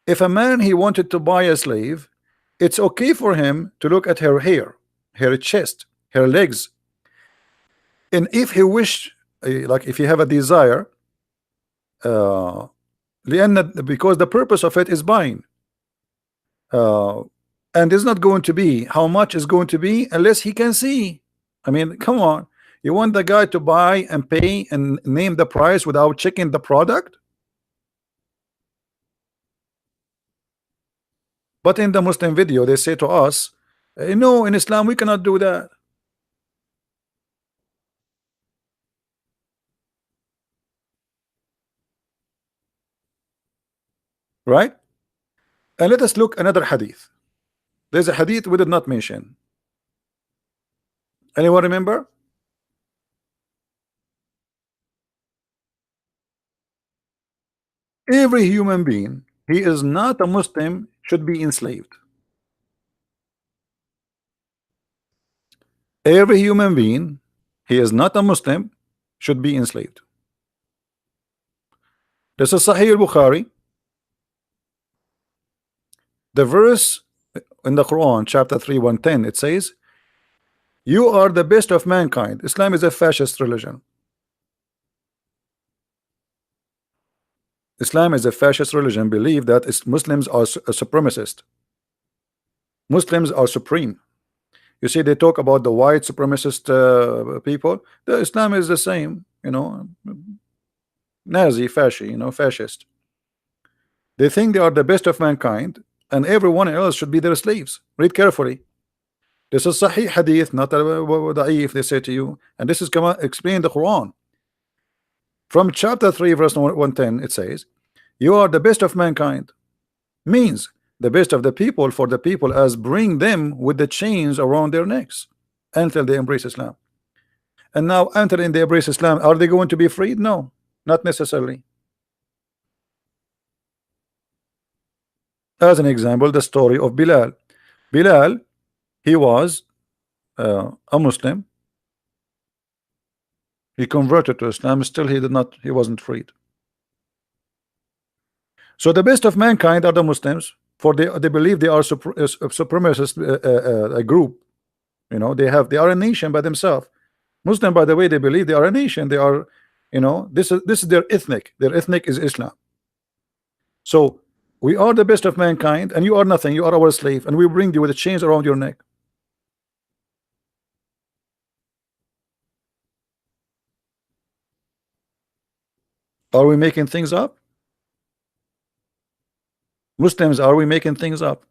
if a man, he wanted to buy a slave, it's okay for him to look at her hair, her chest, her legs, and if he wished, like if you have a desire, uh, because the purpose of it is buying, uh, and it's not going to be how much is going to be unless he can see. I mean, come on, you want the guy to buy and pay and name the price without checking the product? But in the Muslim video, they say to us, no, in Islam we cannot do that. Right? And let us look another hadith. There's a hadith we did not mention. Anyone remember? Every human being, he is not a Muslim, should be enslaved. Every human being, he is not a Muslim, should be enslaved. This is Sahih al-Bukhari. The verse in the Quran, chapter 3, 110, it says, you are the best of mankind. Islam is a fascist religion. Islam is a fascist religion. Believe that Muslims are a supremacist. Muslims are supreme. You see, they talk about the white supremacist people. The Islam is the same, Nazi, fascist. They think they are the best of mankind, and everyone else should be their slaves. Read carefully. This is Sahih hadith, not da'if, they say to you. And this is explained in the Quran. From chapter 3, verse 110, it says, you are the best of mankind. Means the best of the people for the people, as bring them with the chains around their necks until they embrace Islam. And now, until they embrace Islam, are they going to be freed? No, not necessarily. As an example, the story of Bilal. Bilal, he was a Muslim. He converted to Islam. Still, he wasn't freed. So the best of mankind are the Muslims, for they believe they are supremacist a group. You know, they are a nation by themselves. Muslim, by the way, they believe they are a nation. They are, you know, this is their ethnic. Their ethnic is Islam. So we are the best of mankind, and you are nothing. You are our slave, and we bring you with the chains around your neck. Are we making things up? Muslims, are we making things up?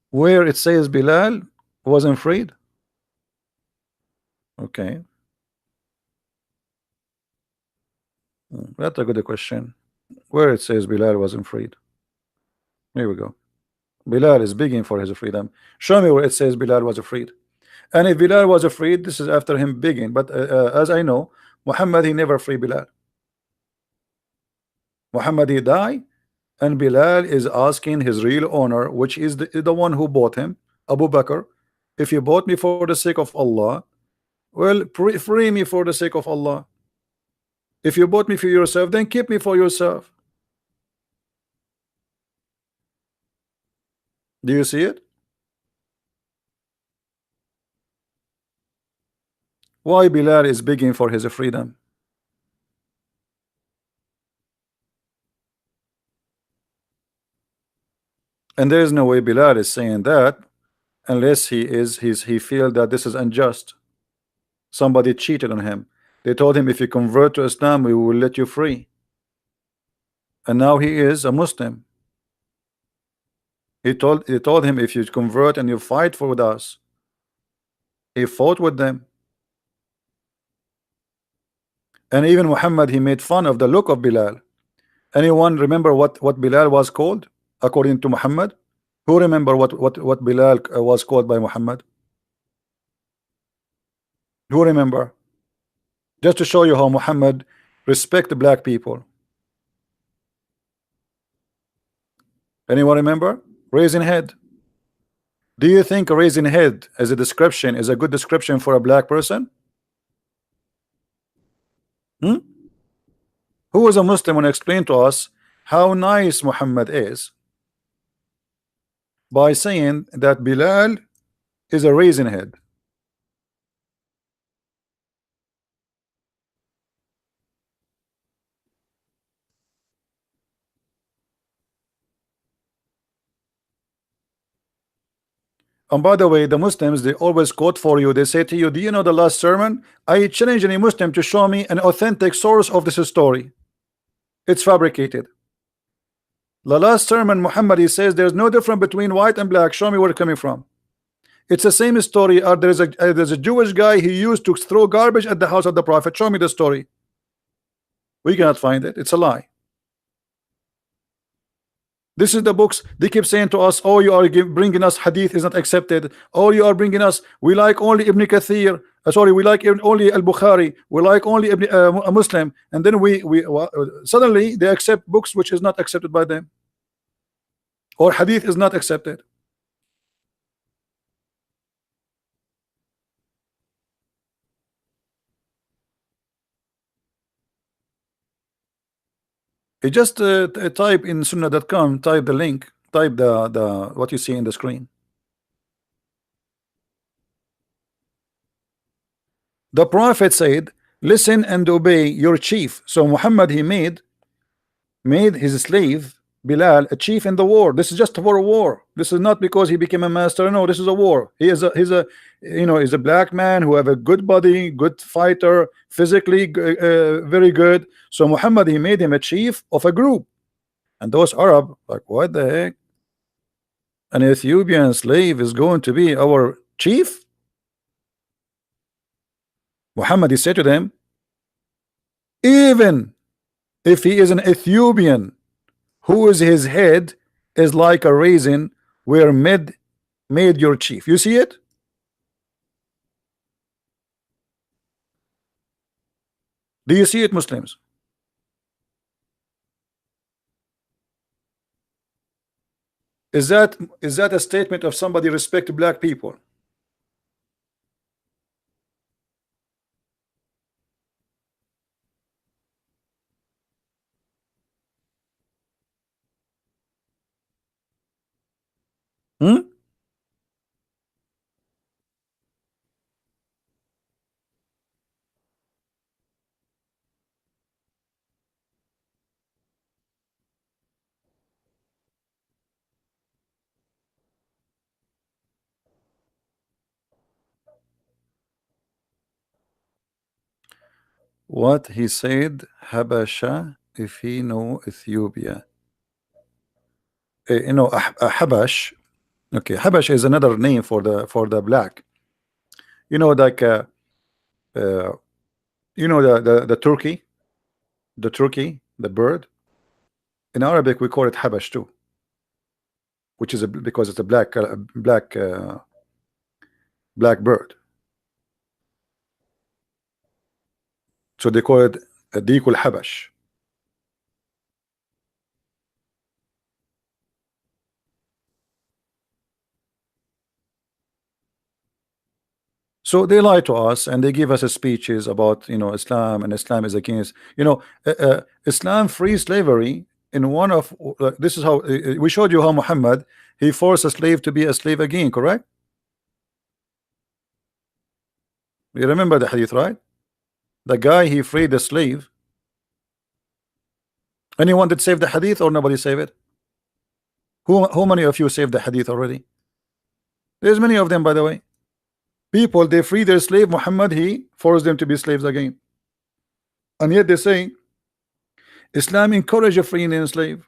Where it says Bilal wasn't freed? Okay. That's a good question. Where it says Bilal wasn't freed? Here we go. Bilal is begging for his freedom. Show me where it says Bilal was freed. And if Bilal was freed, this is after him begging. But as I know, Muhammad, he never free Bilal. Muhammad, he died, and Bilal is asking his real owner, which is the one who bought him, Abu Bakr, if you bought me for the sake of Allah, well, free me for the sake of Allah. If you bought me for yourself, then keep me for yourself. Do you see it? Why Bilal is begging for his freedom? And there is no way Bilal is saying that unless he feel that this is unjust. Somebody cheated on him. They told him, if you convert to Islam, we will let you free. And now he is a Muslim. He told him, if you convert and you fight for with us. He fought with them. And even Muhammad, he made fun of the look of Bilal. Anyone remember what Bilal was called according to Muhammad? Who remember what Bilal was called by Muhammad? Who remember? Just to show you how Muhammad respect black people. Anyone remember? Raising head. Do you think raising head as a description is a good description for a black person? Who is a Muslim and explain to us how nice Muhammad is by saying that Bilal is a raising head? And by the way, the Muslims, they always quote for you. They say to you, do you know the last sermon? I challenge any Muslim to show me an authentic source of this story. It's fabricated. The last sermon, Muhammad, he says there's no difference between white and black. Show me where it's coming from. It's the same story. There's a Jewish guy who used to throw garbage at the house of the Prophet. Show me the story. We cannot find it. It's a lie. This is the books. They keep saying to us, oh, you are bringing us hadith is not accepted. Oh, you are bringing us, we like only Ibn Kathir. Sorry, we like only Al-Bukhari. We like only a Muslim. And then suddenly they accept books which is not accepted by them. Or hadith is not accepted. You just type in sunnah.com, type the link, type the what you see in the screen. The Prophet said, listen and obey your chief. So Muhammad, he made his slave Bilal a chief in the war. This is just for a war. This is not because he became a master. No, this is a war. He's a black man who have a good body, good fighter, physically very good. So Muhammad, he made him a chief of a group. And those Arab like, what the heck? An Ethiopian slave is going to be our chief? Muhammad, he said to them, even if he is an Ethiopian, whose his head is like a raisin, were made your chief. You see it? Do you see it, Muslims? Is that a statement of somebody respect black people? Hmm? What he said, Habasha, if he know Ethiopia. Habash. Okay, Habash is another name for the black. You know, like uh, the turkey, the bird. In Arabic, we call it Habash too, which is because it's a black bird. So they call it a Dikul Habash. So they lie to us and they give us speeches about Islam, and Islam is against Islam free slavery. In one of this is how we showed you how Muhammad, he forced a slave to be a slave again, correct? You remember the hadith, right? The guy, he freed the slave. Anyone that saved the hadith, or nobody saved it? Who many of you saved the hadith already? There's many of them, by the way. People, they free their slave. Muhammad, he forced them to be slaves again. And yet they say Islam encourage a free and slave.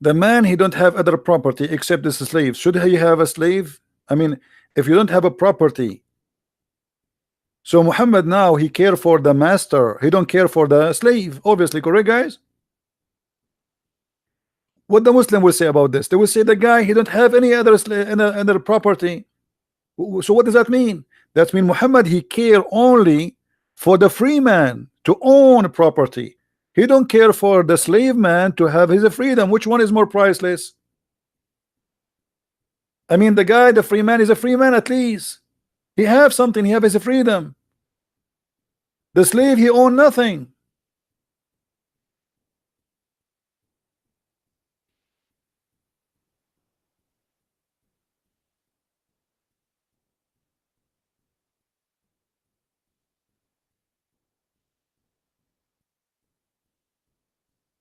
The man, he don't have other property except this slave. Should he have a slave? I mean, if you don't have a property, so Muhammad now, he care for the master, he don't care for the slave, obviously, correct, guys? What the Muslim will say about this? They will say the guy, he don't have any other other property. So what does that mean? That means Muhammad, he care only for the free man to own property. He don't care for the slave man to have his freedom. Which one is more priceless? I mean, the guy, the free man, is a free man. At least he have something, he have his freedom. The slave, he own nothing.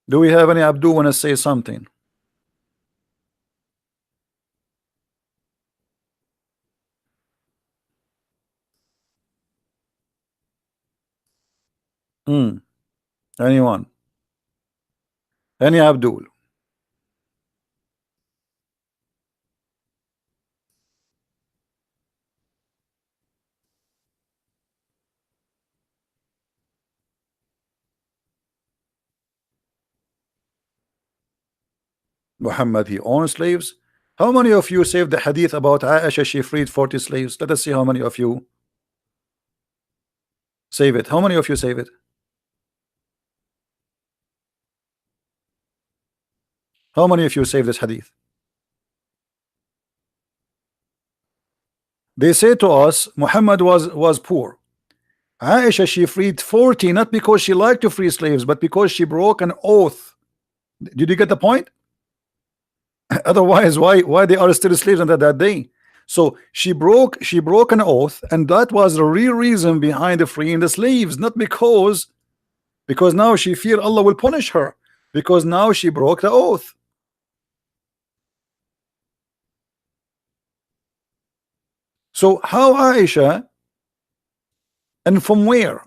Do we have any Abdul want to say something? Hmm. Anyone? Any Abdul? Muhammad, he owns slaves. How many of you saved the hadith about Aisha, she freed 40 slaves? Let us see how many of you save it. How many of you save it? How many of you save this hadith? They say to us Muhammad was poor. Aisha, she freed 40, not because she liked to free slaves, but because she broke an oath. Did you get the point? Otherwise, why they are still slaves until that day? So she broke an oath, and that was the real reason behind the freeing the slaves, not because now she feared Allah will punish her, because now she broke the oath. So how Aisha, and from where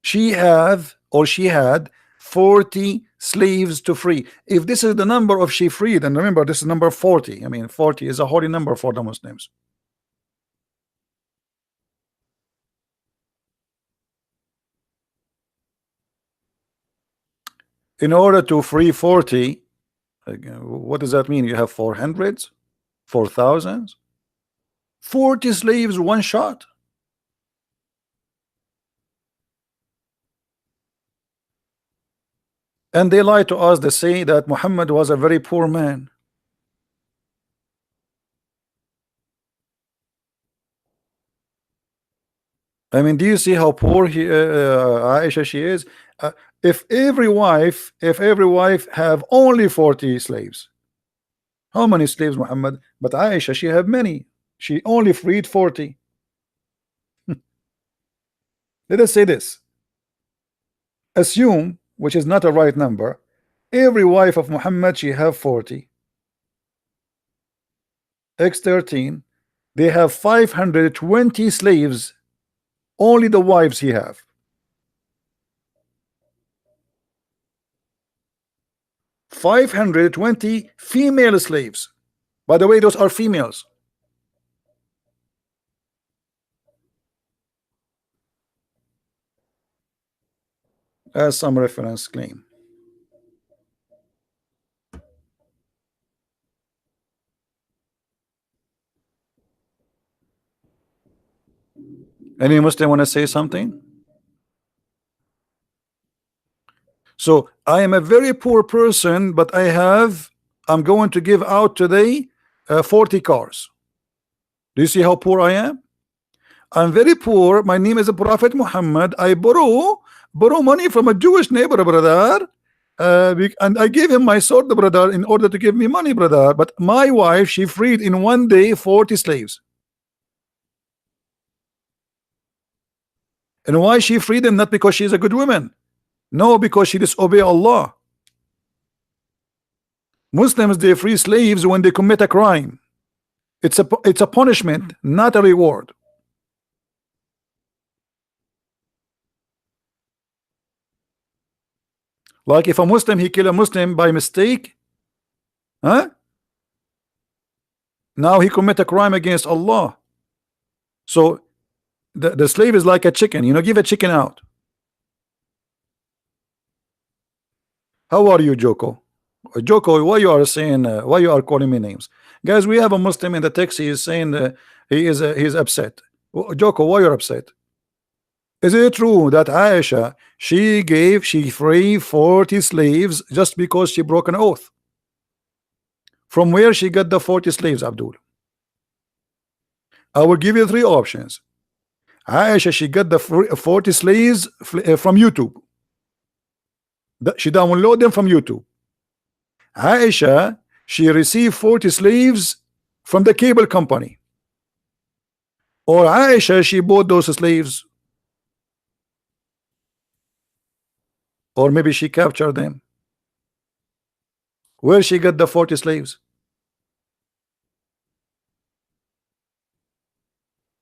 she had 40 slaves to free. If this is the number of she freed, and remember this is number 40. I mean 40 is a holy number for the Muslims. In order to free 40, what does that mean? You have 400s, 4,000s, 40 slaves one shot. And they lie to us. They say that Muhammad was a very poor man. I mean, do you see how poor Aisha she is? If every wife have only 40 slaves, how many slaves Muhammad? But Aisha she have many. She only freed 40. Let us say this. Assume, which is not a right number, every wife of Muhammad she have 40. X 13. They have 520 slaves. Only the wives he have. 520 female slaves. By the way, those are females. As some reference claim. Any Muslim want to say something? So I am a very poor person, but I'm going to give out today 40 cars. Do you see how poor I am? I'm very poor. My name is Prophet Muhammad. I borrow money from a Jewish neighbor, brother. And I gave him my sword, brother, in order to give me money, brother. But my wife, she freed in one day 40 slaves. And why she freed them? Not because she's a good woman. No, because she disobey Allah. Muslims, they free slaves when they commit a crime. It's a punishment, not a reward. Like if a Muslim he kill a Muslim by mistake, huh? Now he commit a crime against Allah. So the slave is like a chicken, give a chicken out. How are you, Joko? Joko, why you are saying why you are calling me names? Guys, we have a Muslim in the text. He is saying he's upset. Joko, why you're upset? Is it true that Aisha she freed 40 slaves just because she broke an oath? From where she got the 40 slaves, Abdul? I will give you three options. Aisha she got the 40 slaves from YouTube. She downloaded them from YouTube. Aisha she received 40 slaves from the cable company. Or Aisha she bought those slaves. Or maybe she captured them. Where she got the 40 slaves?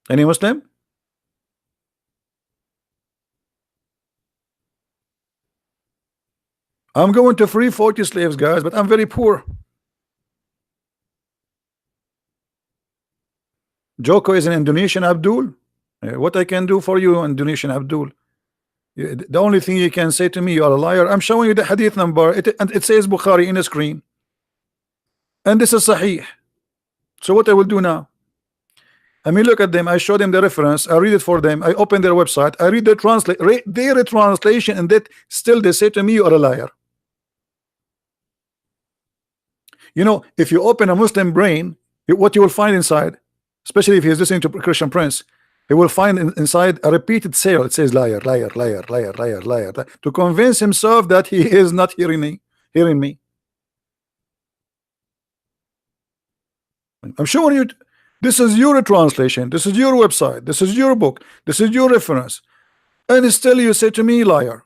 Any Muslim? I'm going to free 40 slaves, guys, but I'm very poor. Joko is an Indonesian, Abdul. What I can do for you, Indonesian Abdul? The only thing you can say to me, you are a liar. I'm showing you the hadith number, and it says Bukhari in the screen, and this is Sahih. So what I will do now? I mean, look at them. I show them the reference. I read it for them. I open their website. I read their translation, and that still they say to me, you are a liar. If you open a Muslim brain, what you will find inside, especially if he is listening to Christian Prince, he will find inside a repeated sale. It says liar, liar, liar, liar, liar, liar, to convince himself that he is not hearing me. I'm showing you. This is your translation. This is your website. This is your book. This is your reference. And still you say to me, liar.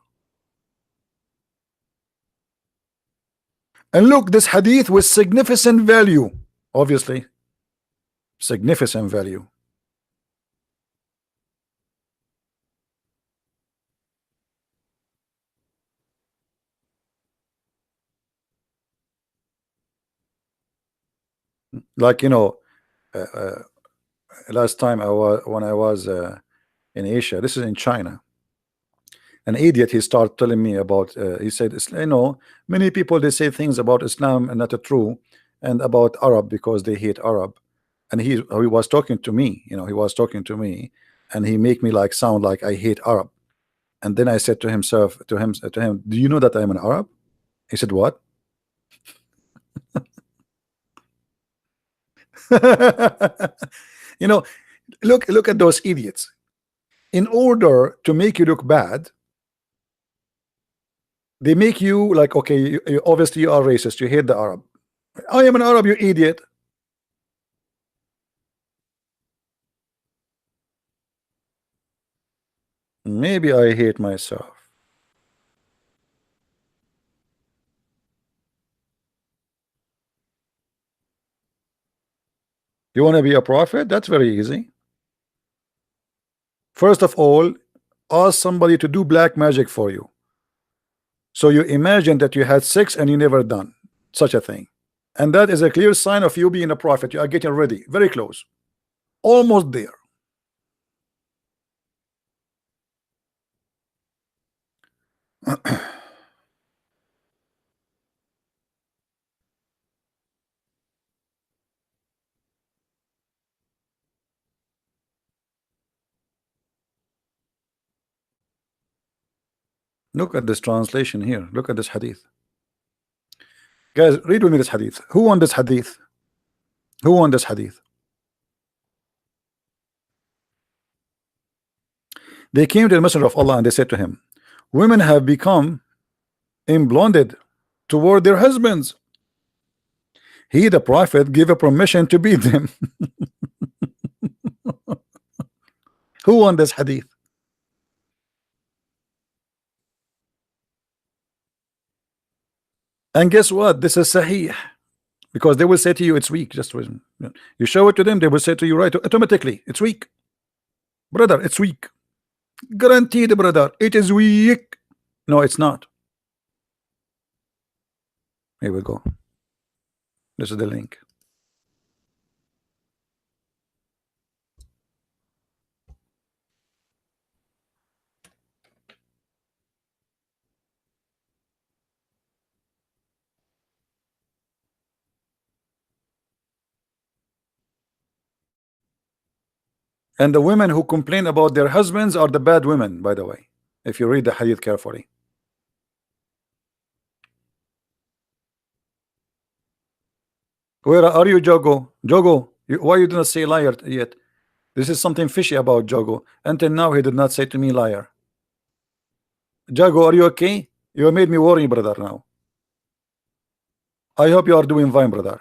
And look, this hadith with significant value. Obviously, significant value. Like uh, uh, last time I was when I was in Asia. This is in China. An idiot, he started telling me about. He said, many people they say things about Islam and not true, and about Arab because they hate Arab. And he was talking to me. He was talking to me, and he make me like sound like I hate Arab. And then I said to him, do you know that I am an Arab? He said, what? you know, look at those idiots. In order to make you look bad, they make you like, okay, obviously you are racist, you hate the Arab. I am an Arab, you idiot. Maybe I hate myself. You want to be a prophet? That's very easy. First of all, ask somebody to do black magic for you. So you imagine that you had sex and you never done such a thing. And that is a clear sign of you being a prophet. You are getting ready, very close, almost there. Look at this translation here. Look at this hadith. Guys, read with me this hadith. Who won this hadith? Who won this hadith? They came to the Messenger of Allah and they said to him, women have become emblonded toward their husbands. He, the prophet, gave a permission to beat them. Who won this hadith? And guess what? This is sahih. Because they will say to you, it's weak. Just you show it to them, they will say to you, right, automatically, it's weak. Brother, it's weak. Guaranteed, brother, it is weak. No, it's not. Here we go. This is the link. And the women who complain about their husbands are the bad women, by the way, if you read the hadith carefully. Where are you, Jogo? Jogo, why you do not say liar yet? This is something fishy about Jogo. Until now, he did not say to me liar. Jago, are you okay? You made me worry, brother, now. I hope you are doing fine, brother.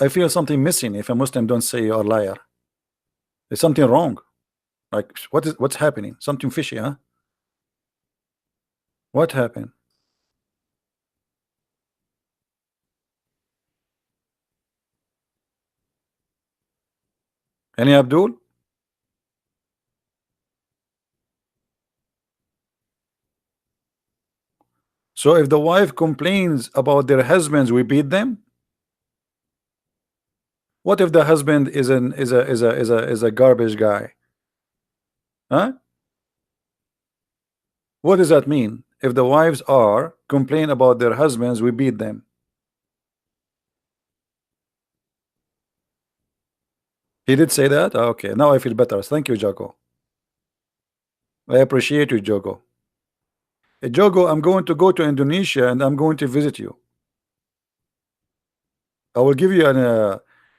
I feel something missing if a Muslim don't say you are liar. There's something wrong. Like, what's happening? Something fishy, huh? What happened? Any Abdul? So if the wife complains about their husbands, we beat them? What if the husband is a garbage guy? Huh? What does that mean? If the wives are complain about their husbands, we beat them. He did say that? Okay, now I feel better. Thank you, Jaco. I appreciate you, Jogo. Jogo, I'm going to go to Indonesia and I'm going to visit you. I will give you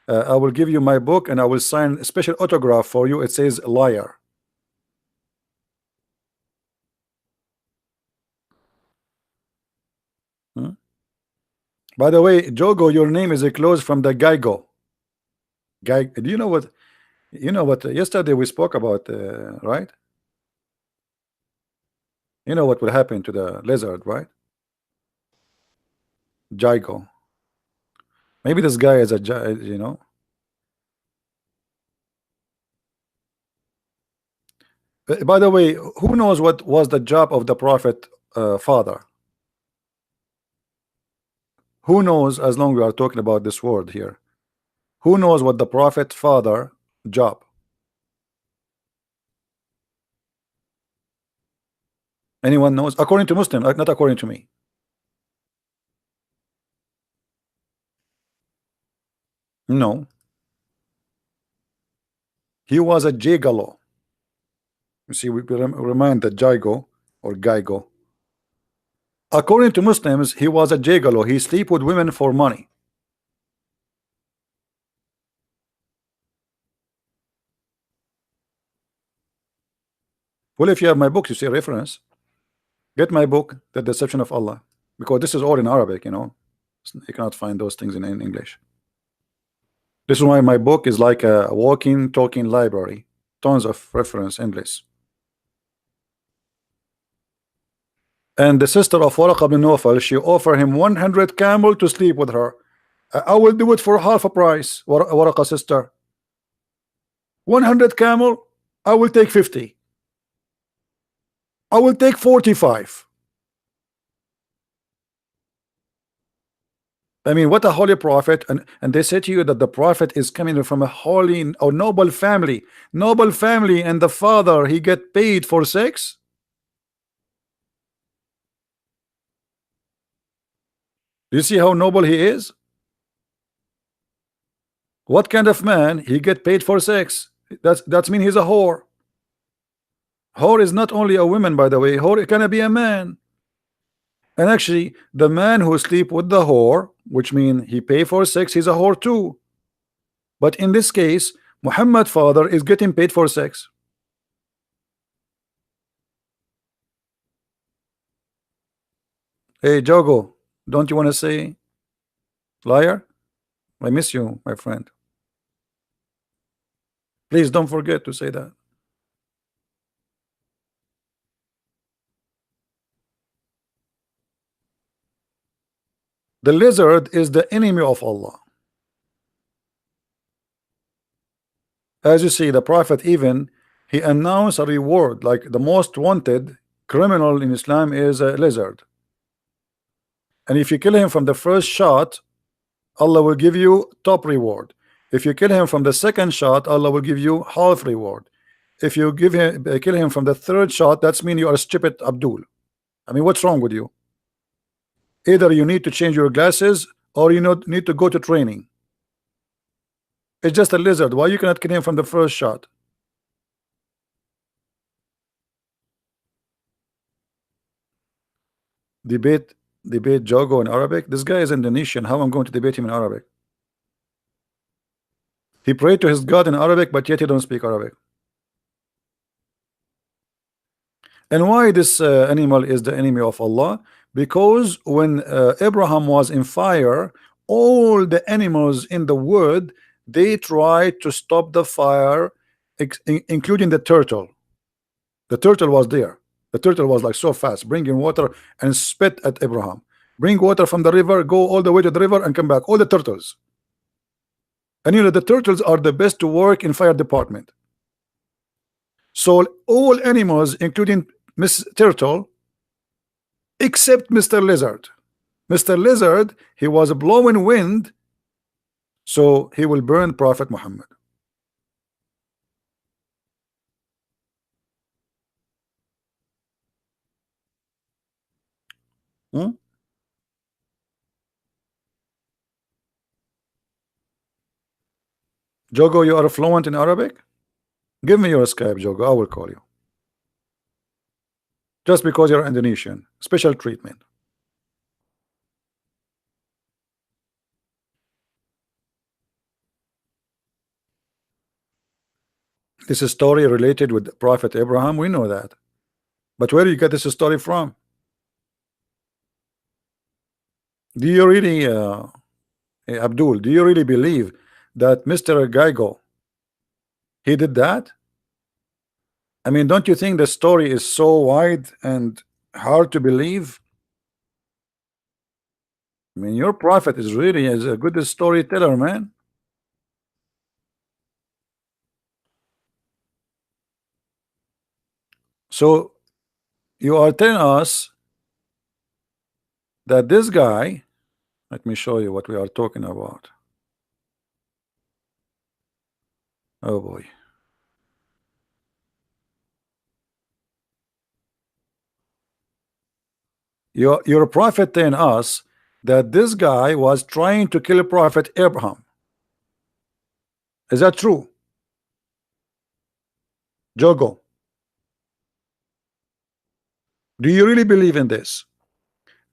I will give you my book and I will sign a special autograph for you. It says liar. Hmm? By the way, Jogo, your name is a close from the Geigo. Do you know what? You know what? Yesterday we spoke about, right? You know what will happen to the lizard, right? Gygo. Maybe this guy is By the way, who knows what was the job of the prophet father? Who knows, as long we are talking about this word here, who knows what the prophet father job? Anyone knows? According to Muslim, not according to me. No, he was a gigolo. You see, we remind the Jigo or Gaigo. According to Muslims, he was a gigolo. He sleep with women for money. Well, if you have my book, you see a reference. Get my book, The Deception of Allah, because this is all in Arabic, you know. You cannot find those things in English. This is why my book is like a walking, talking library. Tons of reference English. And the sister of Waraqa bin Nawfal, she offered him 100 camel to sleep with her. I will do it for half a price, Waraqa sister. 100 camel, I will take 50. I will take 45. I mean, what a holy prophet. And they say to you that the prophet is coming from a holy or noble family. Noble family, and the father, he get paid for sex? Do you see how noble he is? What kind of man he get paid for sex? That's mean he's a whore. Whore is not only a woman, by the way. Whore can be a man. And actually, the man who sleep with the whore, which mean he pay for sex, he's a whore too. But in this case, Muhammad father is getting paid for sex. Hey Jogo, don't you want to say liar? I miss you, my friend. Please don't forget to say that. The lizard is the enemy of Allah. As you see, the prophet even he announced a reward, like the most wanted criminal in Islam is a lizard. And if you kill him from the first shot, Allah will give you top reward. If you kill him from the second shot, Allah will give you half reward. If you kill him from the third shot, that's mean you are stupid Abdul. I mean, what's wrong with you? Either you need to change your glasses or you need to go to training. It's just a lizard. Why you cannot kill him from the first shot? Debate Jogo in Arabic. This guy is Indonesian. How I'm going to debate him in Arabic? He prayed to his God in Arabic, but yet he don't speak Arabic. And why this animal is the enemy of Allah? Because when Abraham was in fire, all the animals in the wood, they tried to stop the fire, including the turtle. The turtle was there. The turtle was like so fast, bringing water and spit at Abraham. Bring water from the river, go all the way to the river and come back. All the turtles. And you know, the turtles are the best to work in fire department. So all animals, including Miss Turtle, except Mr. Lizard. Mr. Lizard, he was blowing wind, so he will burn Prophet Muhammad. Hmm? Jogo, you are fluent in Arabic? Give me your Skype, Jogo. I will call you. Just because you're Indonesian. Special treatment. This is story related with Prophet Abraham. We know that. But where do you get this story from? Do you really, Abdul, do you really believe that Mr. Gaigo, he did that? I mean, don't you think the story is so wide and hard to believe? I mean, your prophet is really a good storyteller, man. So you are telling us that this guy, let me show you what we are talking about. Oh boy. Your prophet telling us that this guy was trying to kill Prophet Abraham. Is that true? Jogo, do you really believe in this?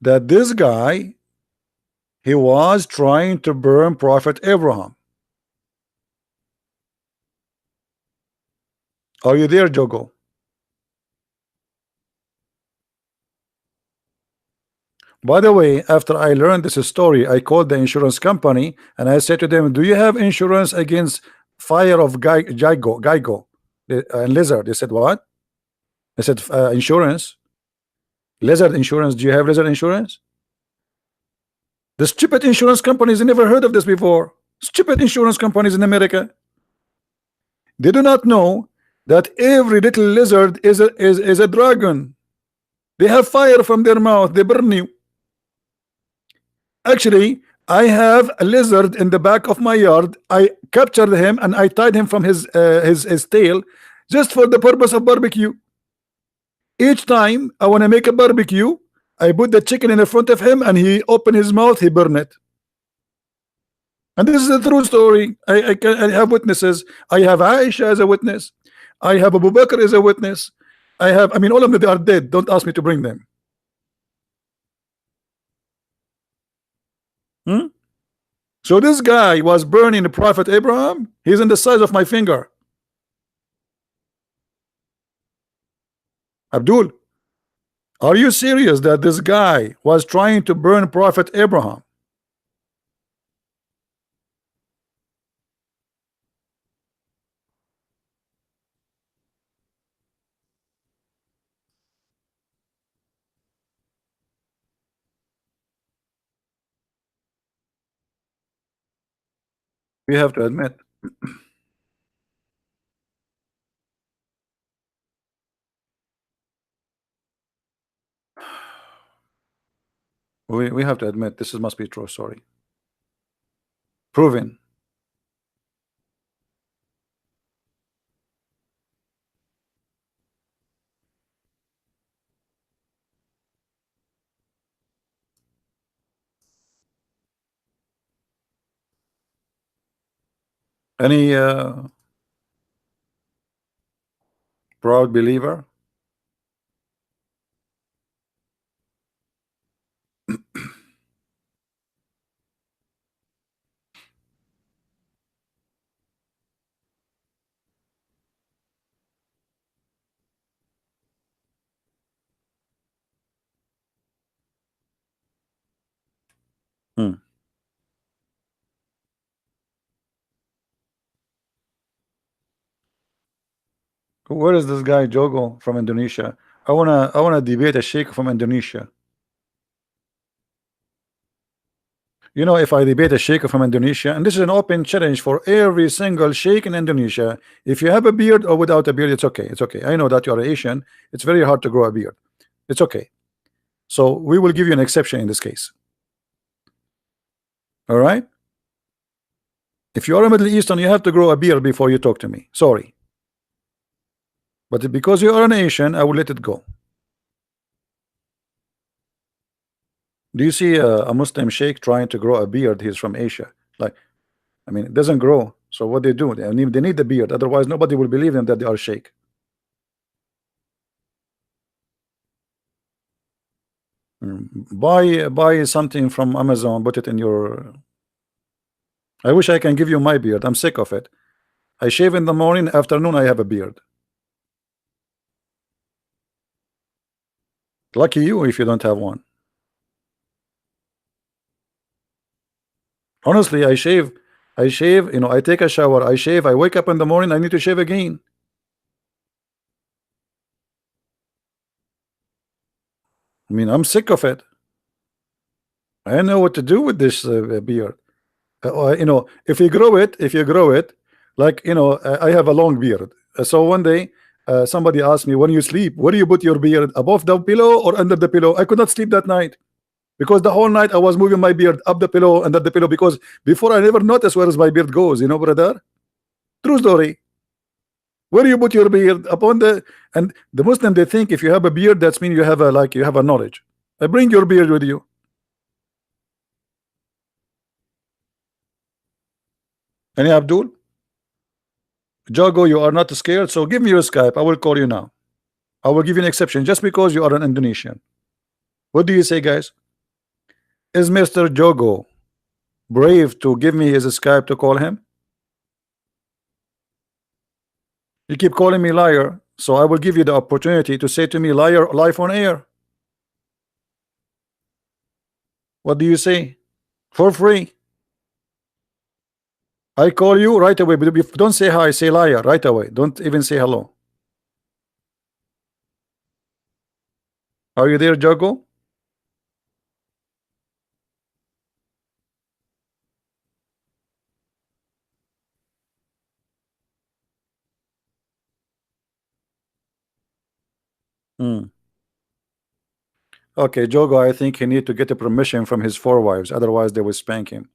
That this guy, he was trying to burn Prophet Abraham. Are you there, Jogo? By the way, after I learned this story, I called the insurance company and I said to them, "Do you have insurance against fire of and lizard?" They said, "What?" I said, "Insurance, lizard insurance. Do you have lizard insurance?" The stupid insurance companies never heard of this before. Stupid insurance companies in America. They do not know that every little lizard is a dragon. They have fire from their mouth. They burn you. Actually, I have a lizard in the back of my yard. I captured him and I tied him from his tail just for the purpose of barbecue. Each time I want to make a barbecue, I put the chicken in the front of him and he open his mouth, he burn it. And this is a true story. I have witnesses. I have Aisha as a witness. I have Abu Bakr as a witness. I mean, all of them, they are dead. Don't ask me to bring them. Hmm? So this guy was burning the Prophet Abraham. He's in the size of my finger. Abdul, are you serious that this guy was trying to burn Prophet Abraham? We have to admit. We have to admit this must be true story. Proven. Any proud believer? Hmm. Where is this guy Jogo from Indonesia? I wanna debate a sheikh from Indonesia. You know, if I debate a sheikh from Indonesia, and this is an open challenge for every single sheikh in Indonesia, if you have a beard or without a beard, it's okay. It's okay. I know that you are Asian. It's very hard to grow a beard. It's okay. So we will give you an exception in this case. All right. If you are a Middle Eastern, you have to grow a beard before you talk to me. Sorry. But because you are an Asian, I will let it go. Do you see a Muslim sheikh trying to grow a beard? He's from Asia. Like, I mean, it doesn't grow. So what they do? They need the beard. Otherwise, nobody will believe them that they are sheikh. Buy something from Amazon. Put it in your. I wish I can give you my beard. I'm sick of it. I shave in the morning. Afternoon, I have a beard. Lucky you if you don't have one. Honestly, I shave. I shave. You know, I take a shower. I shave. I wake up in the morning. I need to shave again. I mean, I'm sick of it. I don't know what to do with this beard. You know, if you grow it, like, you know, I have a long beard. So one day Somebody asked me, when you sleep, where do you put your beard, above the pillow or under the pillow? I could not sleep that night because the whole night I was moving my beard up the pillow, under the pillow, because before I never noticed where my beard goes, you know, brother. True story. Where do you put your beard? Upon the, and the Muslim, they think if you have a beard, that's mean you have a, like, you have a knowledge. Bring your beard with you. Any Abdul? Jago, you are not scared, so give me your Skype. I will call you now. I will give you an exception just because you are an Indonesian. What do you say, guys? Is Mr. Jogo brave to give me his Skype to call him? You keep calling me liar, so I will give you the opportunity to say to me liar live on air. What do you say? For free. I call you right away, but don't say hi, say liar right away. Don't even say hello. Are you there, Jago? Okay, Jogo, I think he need to get a permission from his four wives, otherwise they will spank him.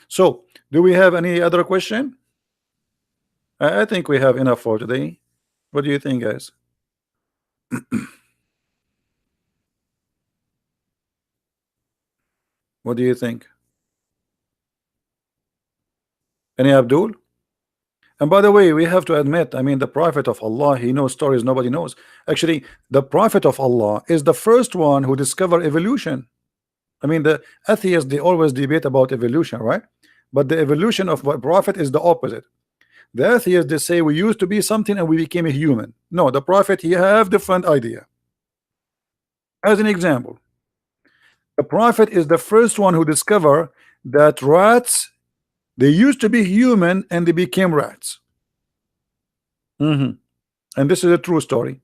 So, do we have any other question? I think we have enough for today. What do you think, guys? What do you think? Any Abdul? And by the way, we have to admit, I mean, the Prophet of Allah, he knows stories nobody knows. Actually, the Prophet of Allah is the first one who discovered evolution. I mean, the atheists, they always debate about evolution, right? But the evolution of the Prophet is the opposite. The atheists, they say we used to be something and we became a human. No, the Prophet, he have different idea. As an example, the Prophet is the first one who discovered that rats, they used to be human and they became rats. And this is a true story.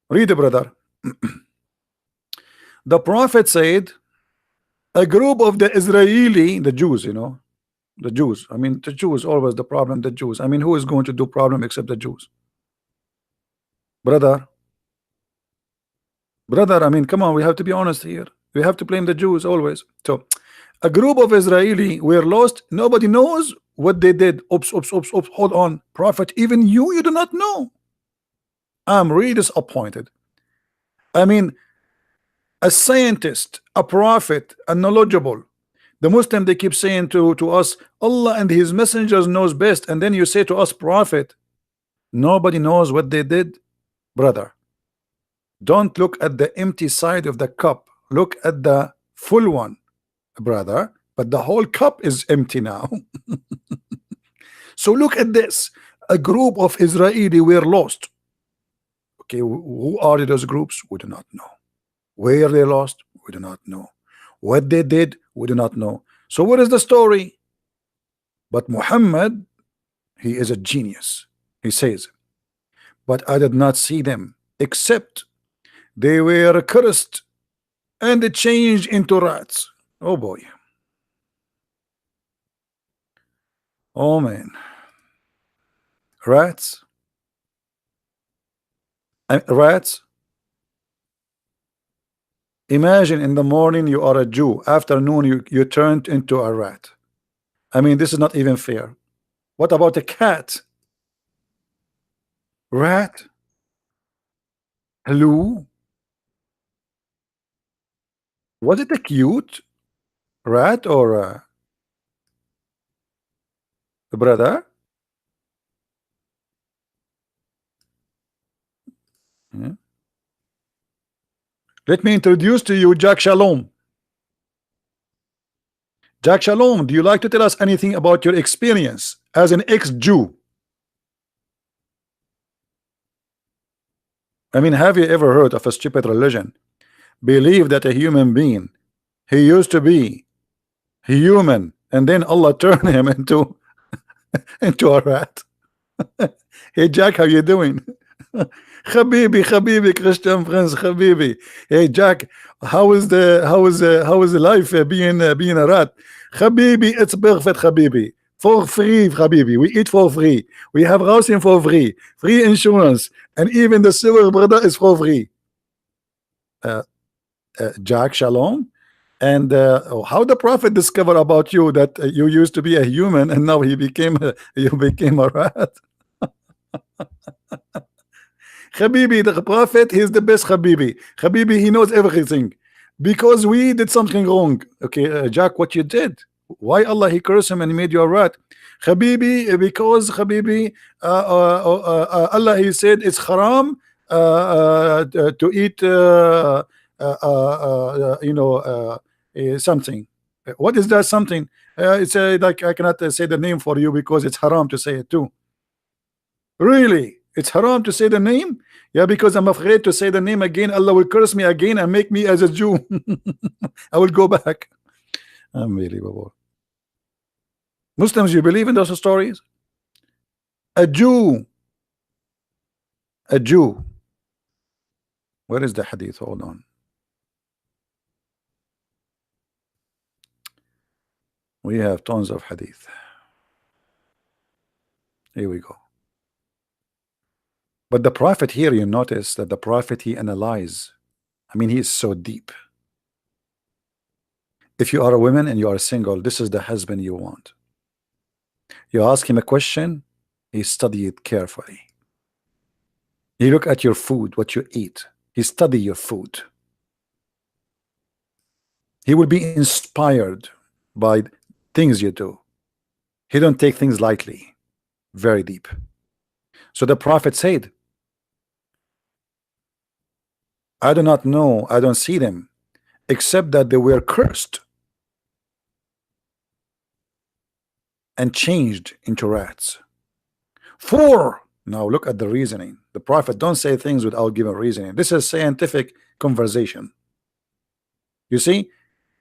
Read it, brother. The Prophet said a group of the Israeli, the Jews, you know, the Jews. I mean, the Jews always the problem. The Jews. I mean, who is going to do problem except the Jews? Brother. I mean, come on, we have to be honest here. We have to blame the Jews always. So, a group of Israeli were lost. Nobody knows what they did. Oops. Hold on, Prophet. Even you do not know. I'm really disappointed. I mean, a scientist, a prophet, a knowledgeable. The Muslim, they keep saying to us, Allah and his messengers knows best, and then you say to us, prophet. Nobody knows what they did, brother. Don't look at the empty side of the cup. Look at the full one, brother. But the whole cup is empty now. So look at this. A group of Israeli were lost. Okay, who are those groups? We do not know. Where they lost? We do not know. What they did? We do not know. So what is the story? But Muhammad, he is a genius. He says, but I did not see them except they were cursed and they changed into rats. Oh boy. Oh man. Rats. Rats. Imagine in the morning you are a Jew, afternoon you turned into a rat. I mean, this is not even fair. What about a cat? Rat? Hello? Was it a cute rat or a brother? Yeah. Let me introduce to you Jack Shalom. Jack Shalom, do you like to tell us anything about your experience as an ex-Jew? I mean, have you ever heard of a stupid religion? Believe that a human being, he used to be human, and then Allah turned him into a rat. Hey Jack, how you doing? Habibi, Christian friends, Habibi. Hey Jack, how is the life being a rat? Habibi, it's perfect, Habibi. For free, Habibi. We eat for free. We have housing for free. Free insurance. And even the silver brother is for free. Uh, Jack Shalom. And how the prophet discovered about you that you used to be a human and now you became a rat. Habibi, the prophet, he's the best Habibi. Habibi, he knows everything. Because we did something wrong. Okay, Jack, what you did? Why Allah he cursed him and made you a rat? Habibi, because Habibi, Allah he said it's haram to eat, something. What is that something? It's like I cannot say the name for you because it's haram to say it too. Really? It's haram to say the name? Yeah, because I'm afraid to say the name again. Allah will curse me again and make me as a Jew. I will go back. Unbelievable. Muslims, you believe in those stories? A Jew. A Jew. Where is the hadith? Hold on. We have tons of hadith. Here we go. But the prophet here, you notice that the prophet he analyze. I mean, he is so deep. If you are a woman and you are single, this is the husband you want. You ask him a question, he study it carefully. He look at your food, what you eat. He study your food. He will be inspired by things you do. He don't take things lightly. Very deep. So the prophet said, I do not know, I don't see them, except that they were cursed and changed into rats. For, now look at the reasoning. The prophet don't say things without giving reasoning. This is scientific conversation. You see,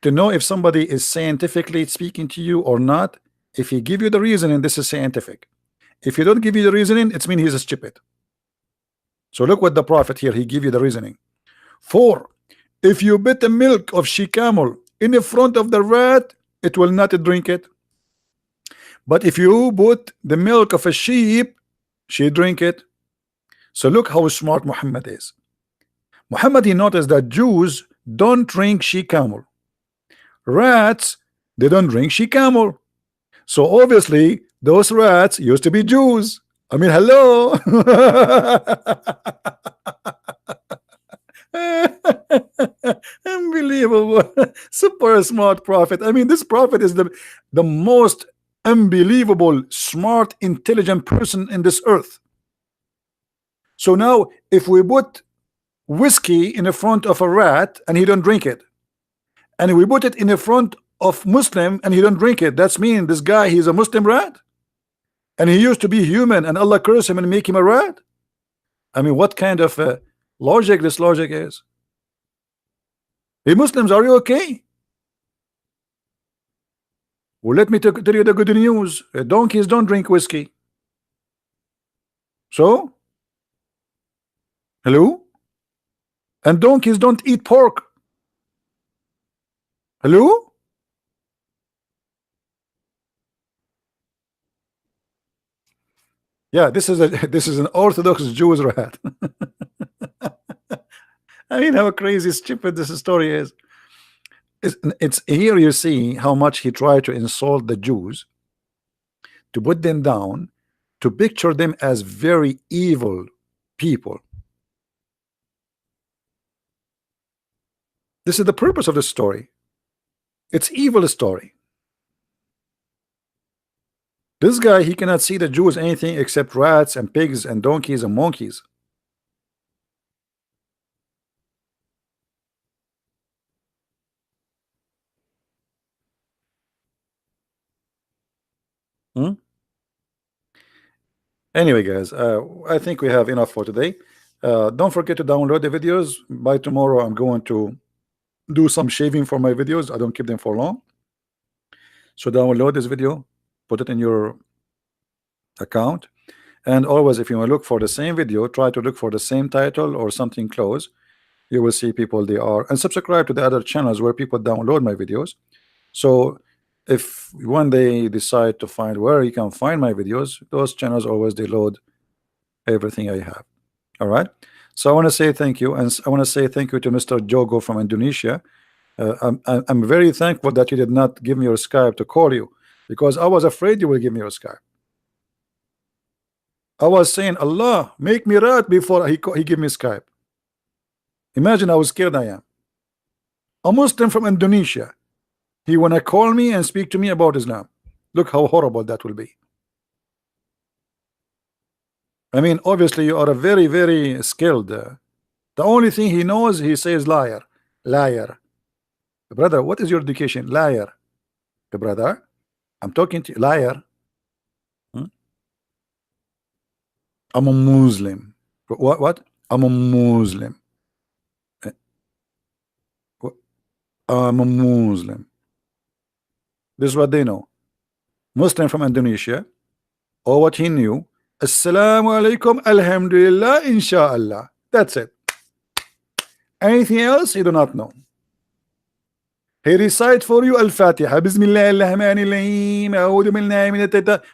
to know if somebody is scientifically speaking to you or not, if he give you the reasoning, this is scientific. If he don't give you the reasoning, it means he's a stupid. So look what the prophet here, he give you the reasoning. For, if you put the milk of she camel in the front of the rat, it will not drink it. But if you put the milk of a sheep, she drink it. So look how smart Muhammad is. Muhammad, he noticed that Jews don't drink she camel. Rats, they don't drink she camel. So obviously those rats used to be Jews. I mean, hello. Unbelievable. Super smart prophet. I mean, this prophet is the most unbelievable, smart, intelligent person in this earth. So now if we put whiskey in the front of a rat and he don't drink it, and we put it in the front of Muslim and he don't drink it, that's mean this guy, he's a Muslim rat, and he used to be human and Allah curse him and make him a rat. I mean, what kind of logic this logic is? Hey Muslims, are you okay? Well, let me tell you the good news. Donkeys don't drink whiskey. So, hello? And donkeys don't eat pork. Hello? Yeah, this is an Orthodox Jewish rat. I mean, how crazy stupid this story is. It's here you see how much he tried to insult the Jews, to put them down, to picture them as very evil people. This is the purpose of the story. It's evil story. This guy, he cannot see the Jews anything except rats and pigs and donkeys and monkeys. Anyway, guys, I think we have enough for today. Don't forget to download the videos. By tomorrow, I'm going to do some shaving for my videos. I don't keep them for long. So download this video, put it in your account, and always, if you want to look for the same video, try to look for the same title or something close. You will see people they are, and subscribe to the other channels where people download my videos. So if when they decide to find where you can find my videos, those channels always they load everything I have. All right. So I want to say thank you, and I want to say thank you to Mr. Jogo from Indonesia. I'm very thankful that you did not give me your Skype to call you, because I was afraid you will give me your Skype. I was saying, Allah, make me right before he give me Skype. Imagine how scared I am. A Muslim from Indonesia. He wanna call me and speak to me about Islam. Look how horrible that will be. I mean, obviously you are a very, very skilled. The only thing he knows, he says liar, liar. Brother, what is your education? Liar. Brother, I'm talking to you, liar. Hmm? I'm a Muslim. What? What? I'm a Muslim. Eh, I'm a Muslim. This is what they know. Muslim from Indonesia, or what he knew. Assalamu alaikum, alhamdulillah, inshallah. That's it. Anything else, he do not know. He recite for you Al-Fatiha. Bismillah.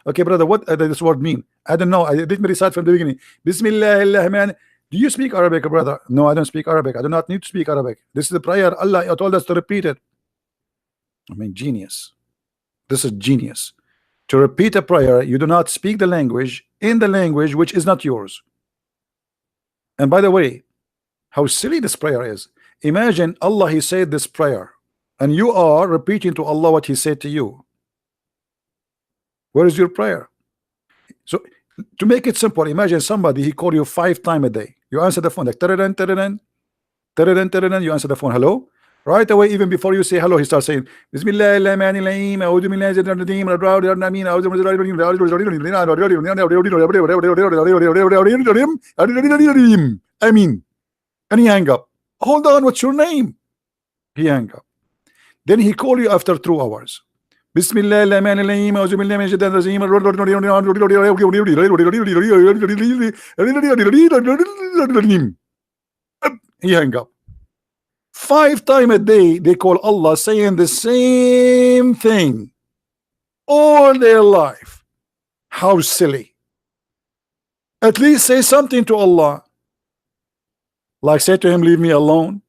Okay, brother, what does this word mean? I don't know. I didn't recite from the beginning. Bismillah. Do you speak Arabic, brother? No, I don't speak Arabic. I do not need to speak Arabic. This is the prayer. Allah told us to repeat it. I mean, genius. This is genius. To repeat a prayer, you do not speak the language in the language which is not yours. And by the way, how silly this prayer is. Imagine Allah, he said this prayer, and you are repeating to Allah what he said to you. Where is your prayer? So to make it simple, imagine somebody, he called you 5 times a day. You answer the phone like tararan, tararan, tararan, tararan. You answer the phone, hello. Right away, even before you say hello, he starts saying Bismillah. I mean, and he hang up. Hold on, what's your name? He hang up. Then he call you after 2 hours. Bismillah. He hang up. 5 times a day they call Allah saying the same thing all their life. How silly. At least say something to Allah, like say to him, leave me alone.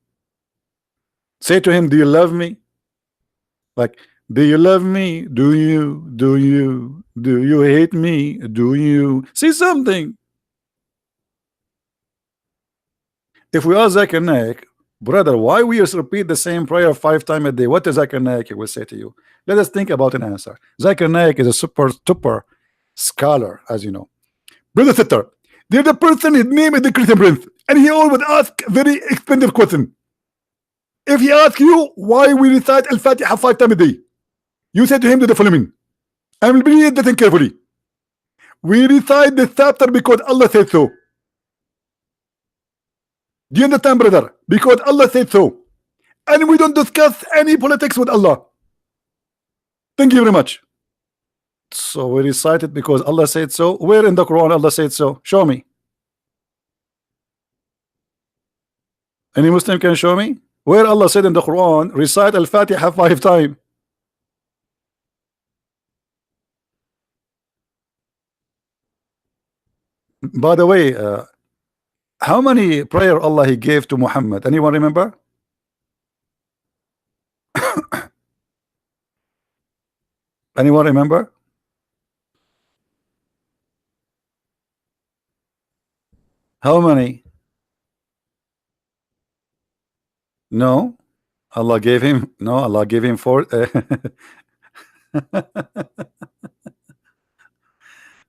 Say to him, do you love me? Like, do you love me? Do you hate me? Do you say something? If we ask Zakir Naik, brother, why we just repeat the same prayer 5 times a day? What does Zakir Naik will say to you? Let us think about an answer. Zakir Naik is a super scholar, as you know. Brother Sitter, there's a person, his name is the Christian Prince, and he always ask very expensive question. If he asks you why we recite Al-Fatiha 5 times a day, you say to him the following. I will read that carefully. We recite this chapter because Allah said so. Do you understand, brother? Because Allah said so. And we don't discuss any politics with Allah. Thank you very much. So we recite it because Allah said so. Where in the Quran Allah said so? Show me. Any Muslim can show me? Where Allah said in the Quran, recite Al-Fatiha 5 times. By the way, how many prayer Allah he gave to Muhammad? Anyone remember? Anyone remember? How many? No. Allah gave him. No, Allah gave him 4.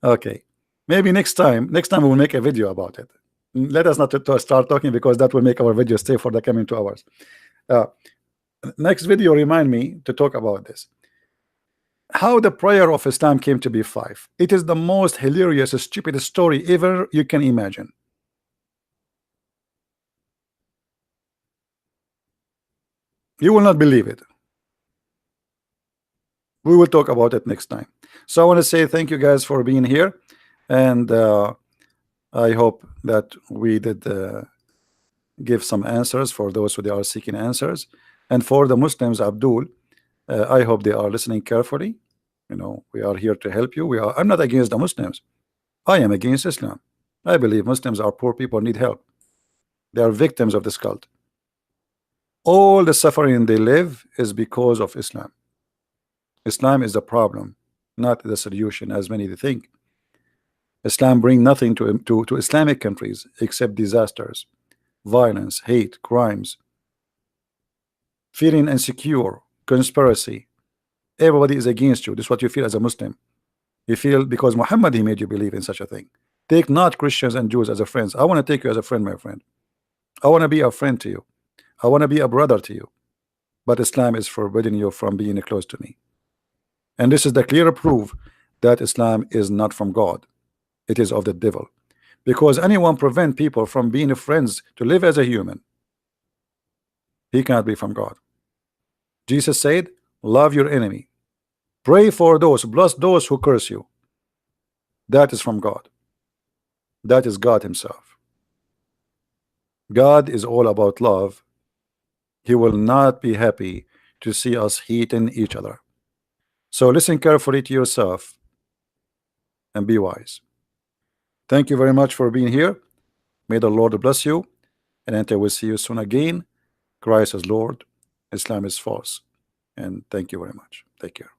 Okay. Maybe next time we will make a video about it. Let us not to start talking, because that will make our video stay for the coming 2 hours. Next video remind me to talk about this. How the prayer of Islam came to be 5. It is the most hilarious, stupid story ever you can imagine. You will not believe it. We will talk about it next time. So I want to say thank you guys for being here, and I hope that we did give some answers for those who are seeking answers. And for the Muslims, Abdul, I hope they are listening carefully. We are here to help you. I'm not against the Muslims. I am against Islam. I believe Muslims are poor people, need help. They are victims of this cult. All the suffering they live is because of Islam. Islam is the problem, not the solution, as many think. Islam bring nothing to Islamic countries except disasters, violence, hate, crimes, feeling insecure, conspiracy. Everybody is against you. This is what you feel as a Muslim. You feel because Muhammad, he made you believe in such a thing. Take not Christians and Jews as a friends. I want to take you as a friend, my friend. I want to be a friend to you. I want to be a brother to you. But Islam is forbidding you from being close to me. And this is the clear proof that Islam is not from God. It is of the devil. Because anyone prevent people from being friends to live as a human, he cannot be from God. Jesus said, love your enemy. Pray for those, bless those who curse you. That is from God. That is God himself. God is all about love. He will not be happy to see us hating each other. So listen carefully to yourself and be wise. Thank you very much for being here. May the Lord bless you, and until we see you soon again, Christ is Lord, Islam is false. And thank you very much. Take care.